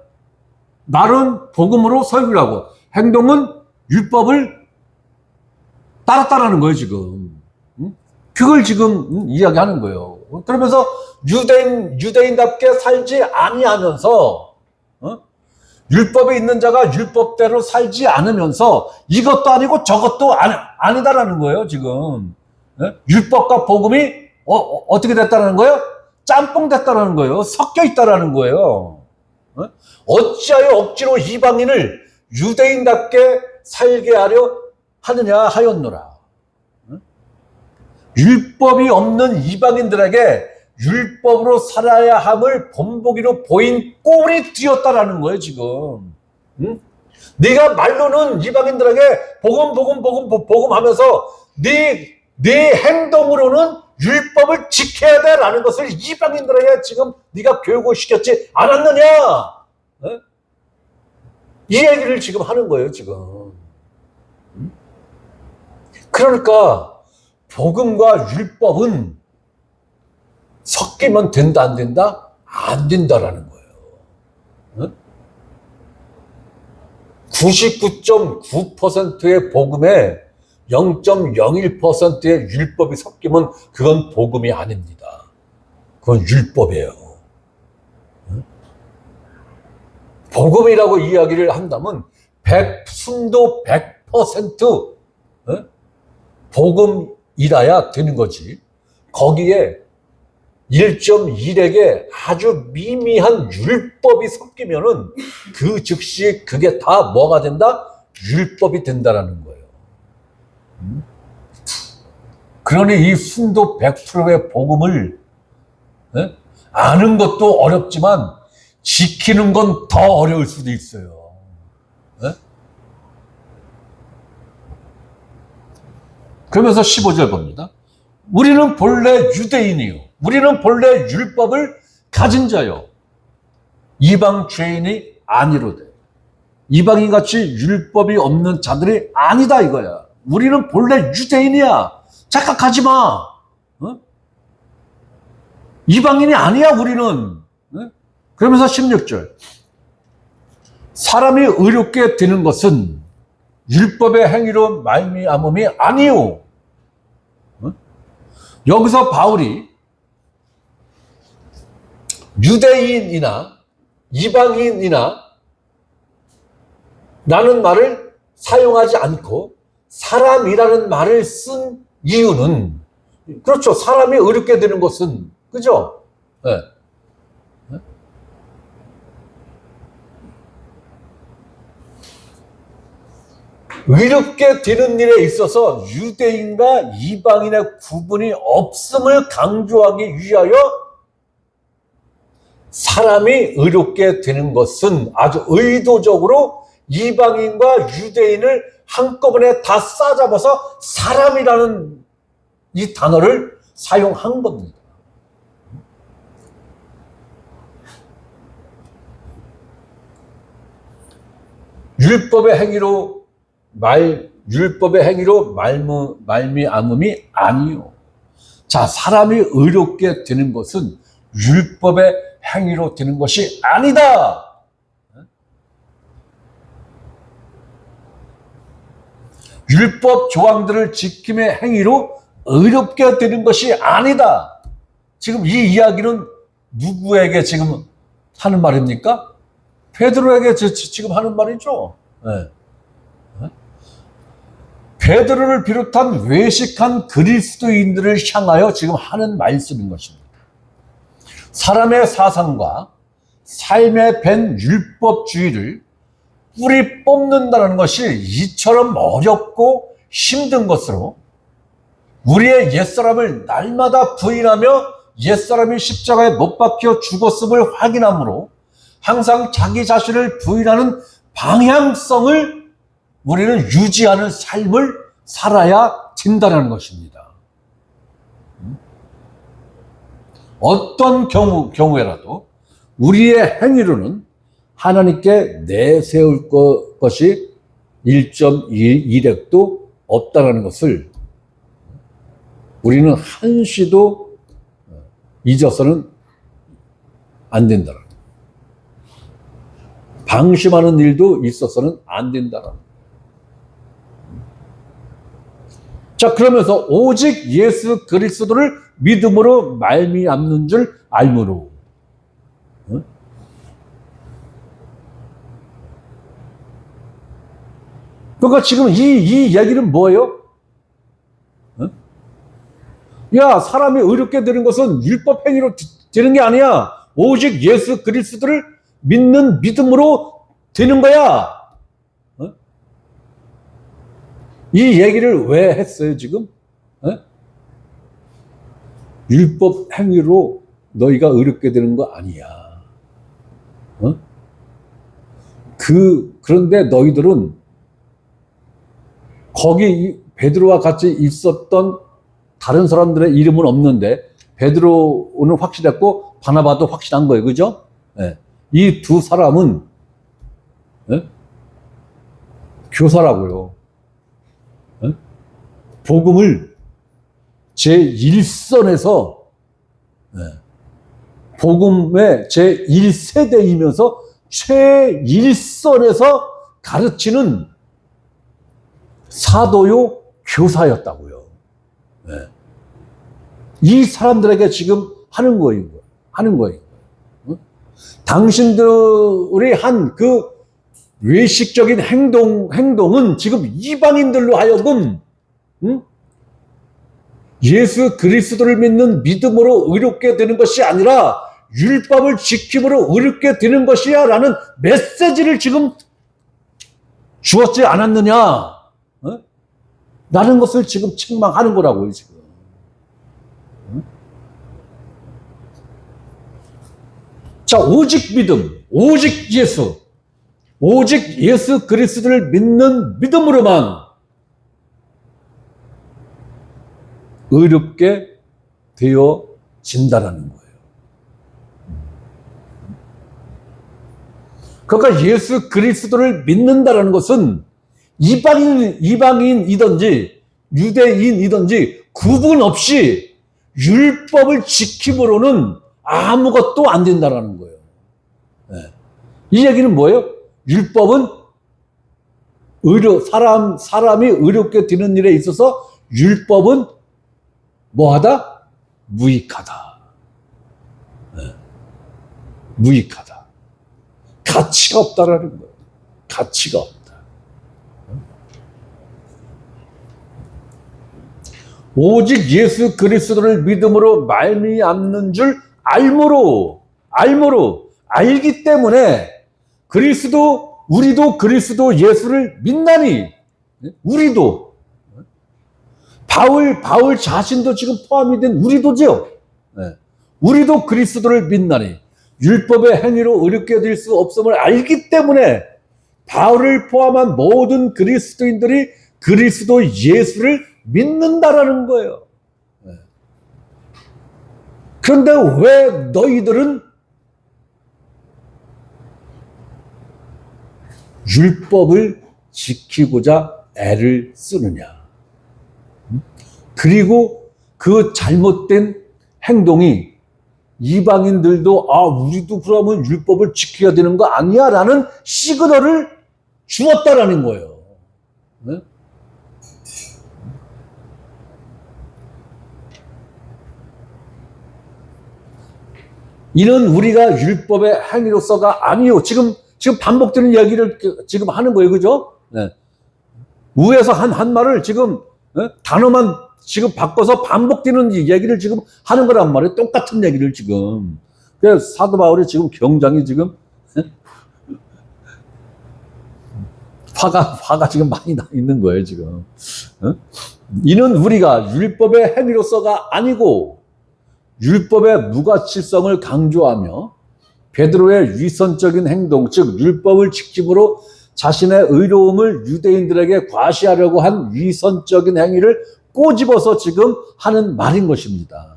말은 복음으로 설교를 하고 행동은 율법을 따랐다라는 거예요 지금. 그걸 지금 이야기하는 거예요. 그러면서 유대인답게 살지 아니하면서 율법에 있는 자가 율법대로 살지 않으면서 이것도 아니고 저것도 아니다라는 거예요 지금. 율법과 복음이 어떻게 됐다는 거예요? 짬뽕 됐다는 거예요. 섞여 있다라는 거예요. 어찌하여 억지로 이방인을 유대인답게 살게 하려 하느냐 하였노라. 율법이 없는 이방인들에게 율법으로 살아야 함을 본보기로 보인 꼴이 되었다라는 거예요 지금. 네가 말로는 이방인들에게 복음 하면서 네 행동으로는 율법을 지켜야 돼라는 것을 이방인들에게 지금 네가 교육을 시켰지 않았느냐? 이 얘기를 지금 하는 거예요 지금. 그러니까 복음과 율법은 섞이면 된다 안 된다? 안 된다라는 거예요. 99.9%의 복음에 0.01%의 율법이 섞이면 그건 복음이 아닙니다. 그건 율법이에요. 복음이라고 이야기를 한다면 순도 100% 복음이라야 되는 거지. 거기에 1.1에게 아주 미미한 율법이 섞이면은 그 즉시 그게 다 뭐가 된다? 율법이 된다라는 거예요. 그러니 이 순도 100%의 복음을 아는 것도 어렵지만 지키는 건 더 어려울 수도 있어요. 그러면서 15절 봅니다. 우리는 본래 유대인이요. 우리는 본래 율법을 가진 자요. 이방 죄인이 아니로되. 이방인같이 율법이 없는 자들이 아니다 이거야. 우리는 본래 유대인이야. 착각하지 마. 이방인이 아니야 우리는. 그러면서 16절. 사람이 의롭게 되는 것은 율법의 행위로 말미암음이 아니요. 여기서 바울이 유대인이나 이방인이나 라는 말을 사용하지 않고 사람이라는 말을 쓴 이유는 그렇죠. 사람이 의롭게 되는 것은, 그죠? 네. 의롭게 되는 일에 있어서 유대인과 이방인의 구분이 없음을 강조하기 위하여 사람이 의롭게 되는 것은 아주 의도적으로 이방인과 유대인을 한꺼번에 다 싸잡아서 사람이라는 이 단어를 사용한 겁니다. 율법의 행위로 말미암음이 아니요. 자, 사람이 의롭게 되는 것은 율법의 행위로 되는 것이 아니다. 율법 조항들을 지킴의 행위로 의롭게 되는 것이 아니다. 지금 이 이야기는 누구에게 지금 하는 말입니까? 베드로에게 지금 하는 말이죠. 네. 베드로를 비롯한 외식한 그리스도인들을 향하여 지금 하는 말씀인 것입니다. 사람의 사상과 삶에 밴 율법주의를 뿌리 뽑는다는 것이 이처럼 어렵고 힘든 것으로 우리의 옛사람을 날마다 부인하며 옛사람이 십자가에 못 박혀 죽었음을 확인함으로 항상 자기 자신을 부인하는 방향성을 우리는 유지하는 삶을 살아야 된다는 것입니다. 어떤 경우에라도 우리의 행위로는 하나님께 내세울 것이 1.1획도 없다는 것을 우리는 한시도 잊어서는 안 된다는 거예요. 방심하는 일도 있어서는 안 된다는 거예요. 자, 그러면서 오직 예수 그리스도를 믿음으로 말미암는 줄 알므로. 그러니까 지금 이 얘기는 뭐예요? 야, 사람이 의롭게 되는 것은 율법 행위로 되는 게 아니야. 오직 예수 그리스도를 믿는 믿음으로 되는 거야. 이 얘기를 왜 했어요, 지금? 율법 행위로 너희가 의롭게 되는 거 아니야. 그런데 너희들은 거기 베드로와 같이 있었던 다른 사람들의 이름은 없는데 베드로는 확실했고 바나바도 확실한 거예요. 그죠? 네. 이 두 사람은 교사라고요. 복음을 제1선에서 복음의 제1세대이면서 최일선에서 가르치는 사도요 교사였다고요. 이 사람들에게 지금 하는 거예요. 당신들이 한 그 외식적인 행동은 지금 이방인들로 하여금 예수 그리스도를 믿는 믿음으로 의롭게 되는 것이 아니라 율법을 지킴으로 의롭게 되는 것이야 라는 메시지를 지금 주었지 않았느냐 라는 것을 지금 책망하는 거라고요. 지금. 자, 오직 믿음, 오직 예수 그리스도를 믿는 믿음으로만 의롭게 되어진다라는 거예요. 그러니까 예수 그리스도를 믿는다라는 것은 이방인이든지 유대인이든지 구분 없이 율법을 지킴으로는 아무것도 안 된다라는 거예요. 이 얘기는 뭐예요? 율법은 사람이 의롭게 되는 일에 있어서 율법은 뭐하다? 무익하다. 무익하다. 가치가 없다라는 거예요. 가치가 없다. 오직 예수 그리스도를 믿음으로 말미암는 줄 알므로 알기 때문에 우리도 그리스도 예수를 믿나니. 우리도 바울 자신도 지금 포함이 된 우리도죠. 우리도 그리스도를 믿나니 율법의 행위로 의롭게 될 수 없음을 알기 때문에 바울을 포함한 모든 그리스도인들이 그리스도 예수를 믿는다라는 거예요. 그런데 왜 너희들은 율법을 지키고자 애를 쓰느냐? 그리고 그 잘못된 행동이 이방인들도 우리도 그러면 율법을 지켜야 되는 거 아니야? 라는 시그널을 주었다라는 거예요. 네? 이는 우리가 율법의 행위로서가 아니요. 지금 반복되는 얘기를 지금 하는 거예요. 그죠? 네. 위에서 한 말을 지금 단어만 지금 바꿔서 반복되는 얘기를 지금 하는 거란 말이에요. 똑같은 얘기를 지금. 그래서 사도 바울이 지금 굉장히 지금 화가 지금 많이 나 있는 거예요, 지금. 이는 우리가 율법의 행위로서가 아니고 율법의 무가치성을 강조하며 베드로의 위선적인 행동, 즉 율법을 지킴으로 자신의 의로움을 유대인들에게 과시하려고 한 위선적인 행위를 꼬집어서 지금 하는 말인 것입니다.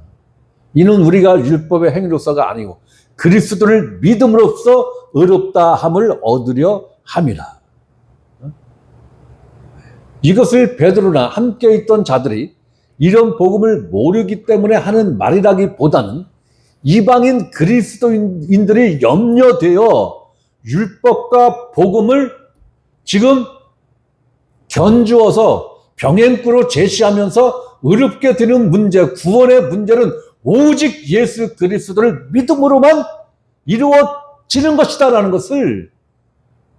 이는 우리가 율법의 행위로서가 아니고 그리스도를 믿음으로써 의롭다 함을 얻으려 함이라. 이것을 베드로나 함께 있던 자들이 이런 복음을 모르기 때문에 하는 말이라기보다는 이방인 그리스도인들이 염려되어 율법과 복음을 지금 견주어서 병행구로 제시하면서 어렵게 되는 문제, 구원의 문제는 오직 예수 그리스도를 믿음으로만 이루어지는 것이다라는 것을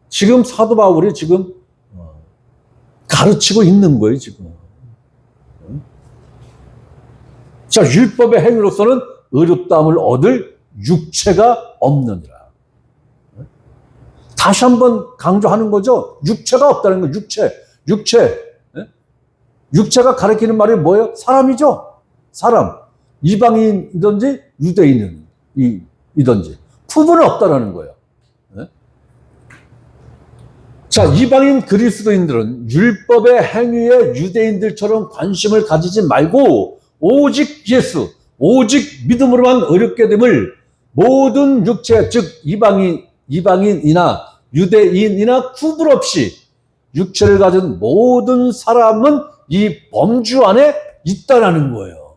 지금 사도 바울이 지금 가르치고 있는 거예요, 지금. 자, 율법의 행위로서는 의롭다함을 얻을 육체가 없느니라. 다시 한번 강조하는 거죠. 육체가 없다는 거, 육체가 가리키는 말이 뭐예요? 사람이죠. 사람. 이방인이든지 유대인이든지 구분은 없다는 거예요. 자, 이방인 그리스도인들은 율법의 행위에 유대인들처럼 관심을 가지지 말고 오직 예수, 오직 믿음으로만 의롭게 됨을 모든 육체, 즉 이방인이나 유대인이나 구분 없이 육체를 가진 모든 사람은 이 범주 안에 있다라는 거예요.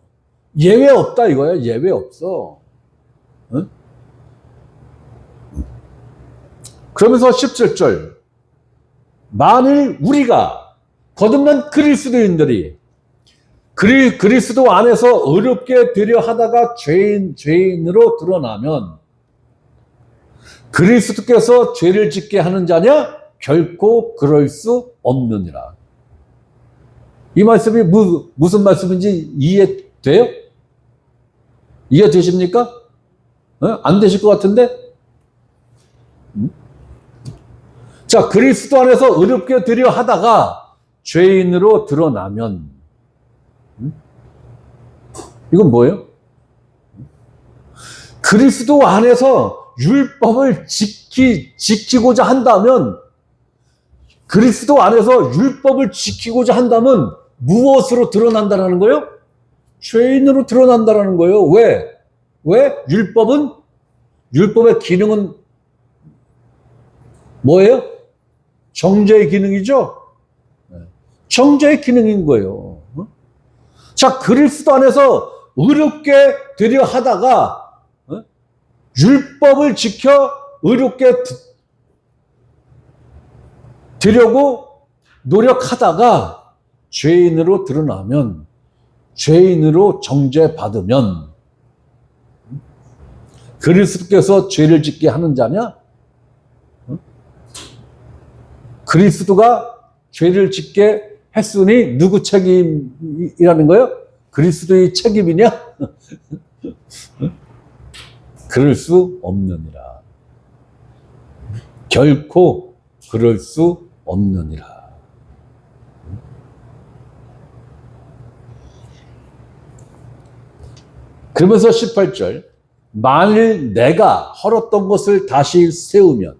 예외 없다 이거야. 예외 없어. 응? 그러면서 17절 만일 우리가 거듭난 그리스도인들이 그리스도 안에서 어렵게 되려 하다가 죄인으로 드러나면 그리스도께서 죄를 짓게 하는 자냐? 결코 그럴 수 없느니라. 이 말씀이 무슨 말씀인지 이해돼요? 이해되십니까? 안 되실 것 같은데? 자, 그리스도 안에서 어렵게 되려 하다가 죄인으로 드러나면 이건 뭐예요? 그리스도 안에서 율법을 지키고자 한다면 그리스도 안에서 율법을 지키고자 한다면 무엇으로 드러난다는 거예요? 죄인으로 드러난다는 거예요. 왜? 율법의 기능은 뭐예요? 정죄의 기능이죠? 정죄의 기능인 거예요. 자, 그리스도 안에서 의롭게 되려 하다가 율법을 지켜 의롭게 되려고 노력하다가 죄인으로 드러나면, 죄인으로 정죄받으면 그리스도께서 죄를 짓게 하는 자냐? 그리스도가 죄를 짓게 했으니 누구 책임이라는 거예요? 그리스도의 책임이냐? 그럴 수 없느니라. 결코 그럴 수 없느니라. 그러면서 18절, 만일 내가 헐었던 것을 다시 세우면,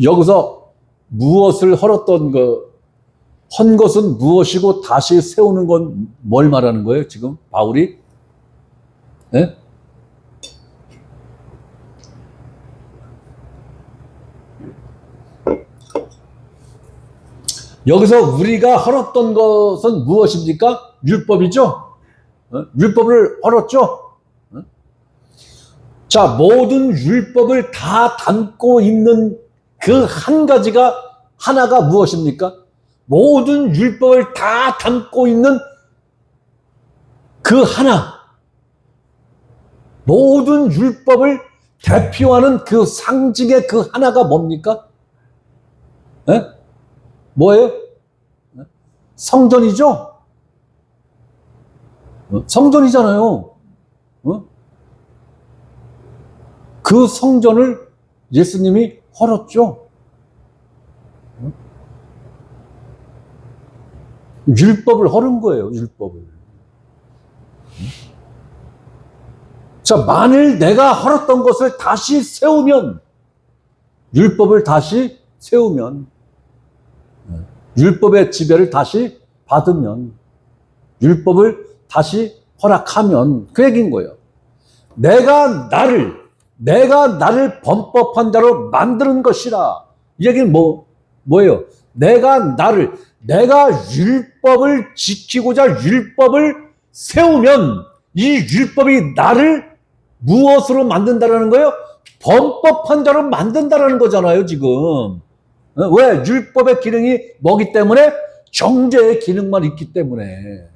여기서 무엇을 헐었던 헌 것은 무엇이고 다시 세우는 건 뭘 말하는 거예요? 지금 바울이? 네? 여기서 우리가 헐었던 것은 무엇입니까? 율법이죠? 율법을 헐었죠? 자, 모든 율법을 다 담고 있는 그 한 가지가, 하나가 무엇입니까? 모든 율법을 다 담고 있는 그 하나, 모든 율법을 대표하는 그 상징의 그 하나가 뭡니까? 네? 뭐예요? 성전이죠? 성전이잖아요. 그 성전을 예수님이 헐었죠. 율법을 헐은 거예요, 율법을. 자, 만일 내가 헐었던 것을 다시 세우면, 율법을 다시 세우면, 율법의 지배를 다시 받으면, 율법을 다시 허락하면, 그 얘기인 거예요. 내가 나를 범법한 자로 만드는 것이라. 이 얘기는 뭐예요? 내가 율법을 지키고자 율법을 세우면 이 율법이 나를 무엇으로 만든다라는 거예요? 범법한 자로 만든다라는 거잖아요, 지금. 왜? 율법의 기능이 뭐기 때문에? 정죄의 기능만 있기 때문에.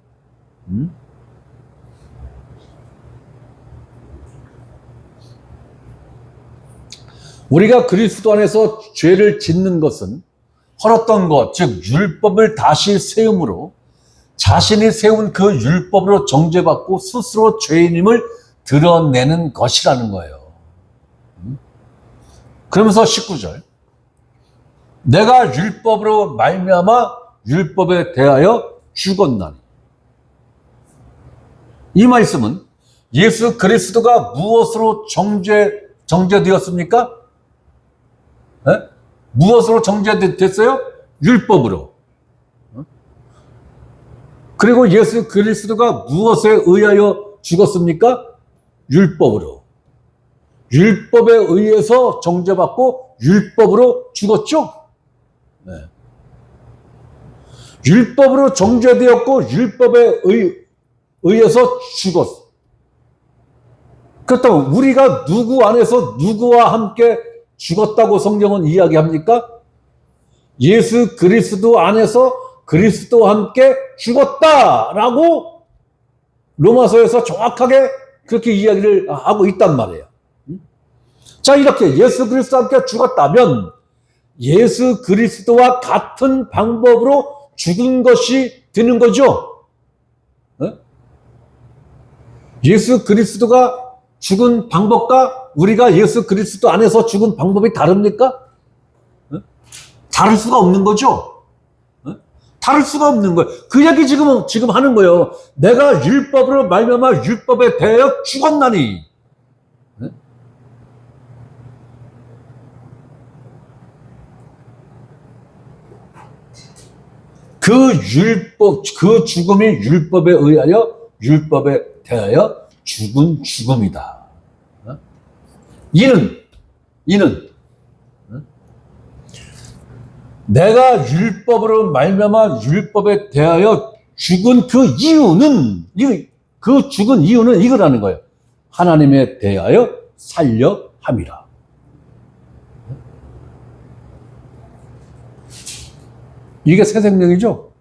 우리가 그리스도 안에서 죄를 짓는 것은 헐었던 것, 즉 율법을 다시 세움으로 자신이 세운 그 율법으로 정죄받고 스스로 죄인임을 드러내는 것이라는 거예요. 그러면서 19절, 내가 율법으로 말미암아 율법에 대하여 죽었나니. 이 말씀은 예수 그리스도가 무엇으로 정죄되었습니까? 네? 무엇으로 정죄됐어요? 율법으로. 그리고 예수 그리스도가 무엇에 의하여 죽었습니까? 율법으로. 율법에 의해서 정죄받고 율법으로 죽었죠? 네. 율법으로 정죄되었고 율법에 의해서 죽었어. 그렇다면 우리가 누구 안에서 누구와 함께 죽었다고 성경은 이야기합니까? 예수 그리스도 안에서 그리스도와 함께 죽었다라고 로마서에서 정확하게 그렇게 이야기를 하고 있단 말이에요. 자, 이렇게 예수 그리스도와 함께 죽었다면 예수 그리스도와 같은 방법으로 죽은 것이 되는 거죠. 예수 그리스도가 죽은 방법과 우리가 예수 그리스도 안에서 죽은 방법이 다릅니까? 다를 수가 없는 거죠. 다를 수가 없는 거예요. 그 얘기 지금 하는 거예요. 내가 율법으로 말미암아 율법에 대하여 죽었나니. 그 죽음이 율법에 의하여 율법에 대하여 죽은 죽음이다. 이는 내가 율법으로 말미암아 율법에 대하여 죽은 그 이유는, 그 죽은 이유는 이거라는 거예요. 하나님에 대하여 살려 함이라. 이게 새 생명이죠.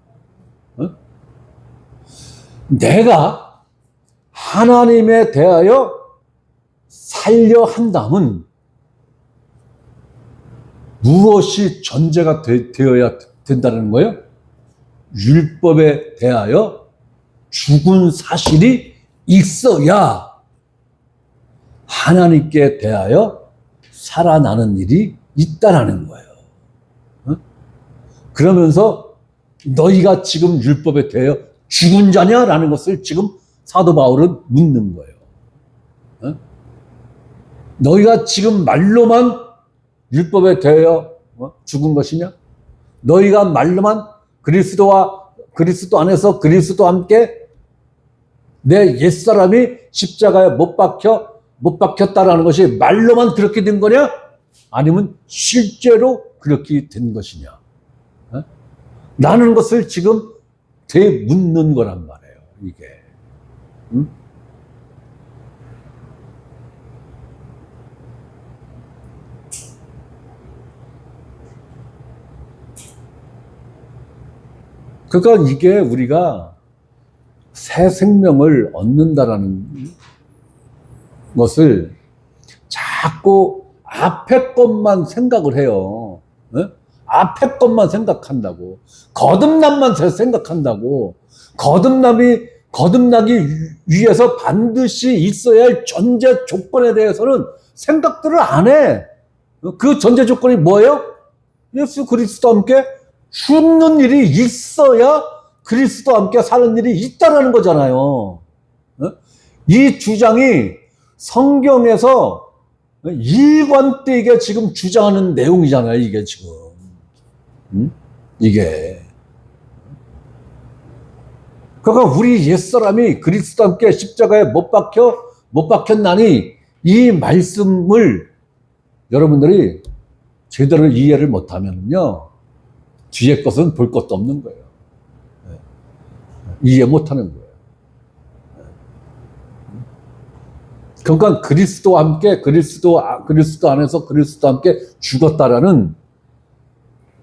내가 하나님에 대하여 살려 한다면 무엇이 전제가 되어야 된다는 거예요? 율법에 대하여 죽은 사실이 있어야 하나님께 대하여 살아나는 일이 있다라는 거예요. 그러면서 너희가 지금 율법에 대하여 죽은 자냐라는 것을 지금 사도 바울은 묻는 거예요. 너희가 지금 말로만 율법에 대하여 죽은 것이냐? 너희가 말로만 그리스도 안에서 그리스도와 함께 내 옛사람이 십자가에 못 박혔다라는 것이 말로만 그렇게 된 거냐? 아니면 실제로 그렇게 된 것이냐? 라는 것을 지금 되묻는 거란 말이에요, 이게. 응? 그러니까 이게 우리가 새 생명을 얻는다라는 것을 자꾸 앞에 것만 생각을 해요. 앞에 것만 생각한다고. 거듭남만 생각한다고. 거듭나기 위해서 반드시 있어야 할 전제 조건에 대해서는 생각들을 안 해. 그 전제 조건이 뭐예요? 예수 그리스도와 함께 죽는 일이 있어야 그리스도와 함께 사는 일이 있다라는 거잖아요. 이 주장이 성경에서 일관되게 지금 주장하는 내용이잖아요, 이게 지금. 이게. 그러니까 우리 옛사람이 그리스도와 함께 십자가에 못 박혔나니 이 말씀을 여러분들이 제대로 이해를 못하면요, 뒤에 것은 볼 것도 없는 거예요. 이해 못하는 거예요. 그러니까 그리스도와 함께 그리스도 안에서 그리스도와 함께 죽었다라는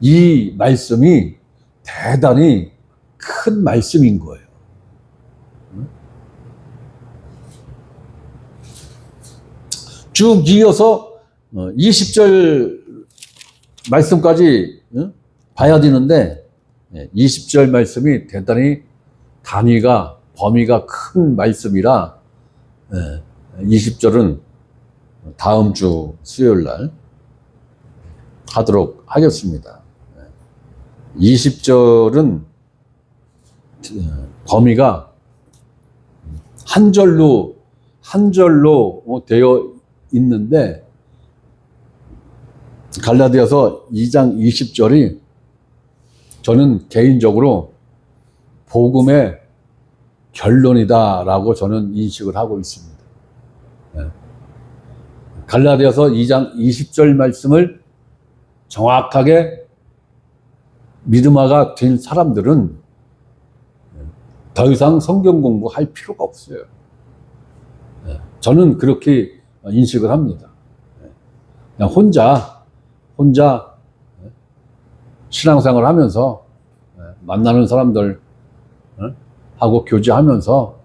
이 말씀이 대단히 큰 말씀인 거예요. 쭉 이어서 20절 말씀까지 봐야 되는데 20절 말씀이 대단히 범위가 큰 말씀이라 20절은 다음 주 수요일 날 하도록 하겠습니다. 20절은 범위가 한 절로 되어 있는데 갈라디아서 2장 20절이 저는 개인적으로 복음의 결론이다라고 저는 인식을 하고 있습니다. 갈라디아서 2장 20절 말씀을 정확하게 믿음화가 된 사람들은 더 이상 성경 공부할 필요가 없어요. 저는 그렇게 인식을 합니다. 그냥 혼자 신앙생활 하면서 만나는 사람들 하고 교제하면서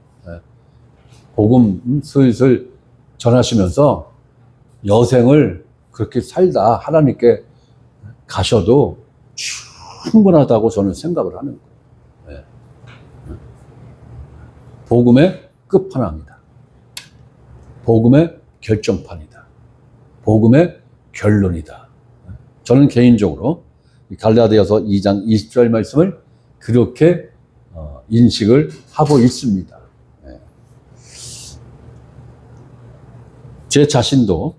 복음 슬슬 전하시면서 여생을 그렇게 살다 하나님께 가셔도 충분하다고 저는 생각을 하는 거예요. 복음의 끝판왕이다. 복음의 결정판이다. 복음의 결론이다. 저는 개인적으로 갈라디아서 2장 20절 말씀을 그렇게 인식을 하고 있습니다. 제 자신도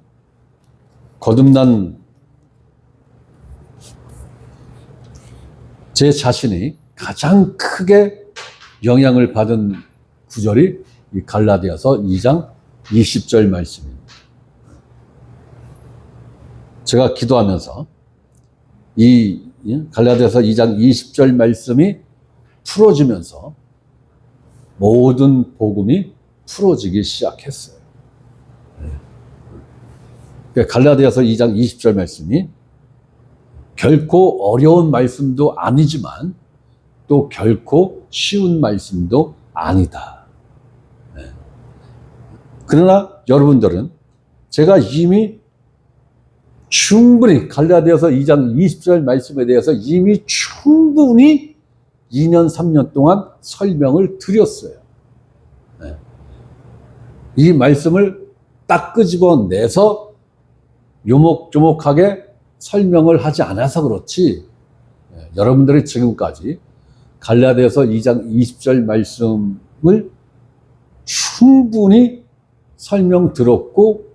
거듭난 제 자신이 가장 크게 영향을 받은 구절이 이 갈라디아서 2장 20절 말씀입니다. 제가 기도하면서 이 갈라디아서 2장 20절 말씀이 풀어지면서 모든 복음이 풀어지기 시작했어요. 갈라디아서 2장 20절 말씀이 결코 어려운 말씀도 아니지만 또 결코 쉬운 말씀도 아니다. 그러나 여러분들은 제가 이미 충분히 갈라디아서 2장 20절 말씀에 대해서 이미 충분히 2년, 3년 동안 설명을 드렸어요. 네. 이 말씀을 딱 끄집어내서 요목조목하게 설명을 하지 않아서 그렇지, 여러분들이 지금까지 갈라디아서 2장 20절 말씀을 충분히 설명 들었고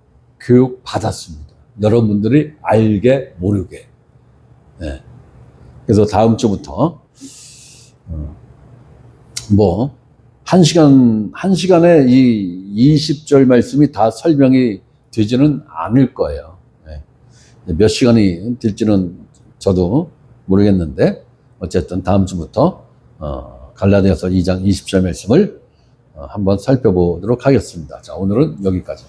교육 받았습니다. 여러분들이 알게 모르게. 네. 그래서 다음 주부터 한 시간에 이 20절 말씀이 다 설명이 되지는 않을 거예요. 네. 몇 시간이 될지는 저도 모르겠는데, 어쨌든 다음 주부터 갈라디아서 2장 20절 말씀을 한번 살펴보도록 하겠습니다. 자, 오늘은 여기까지.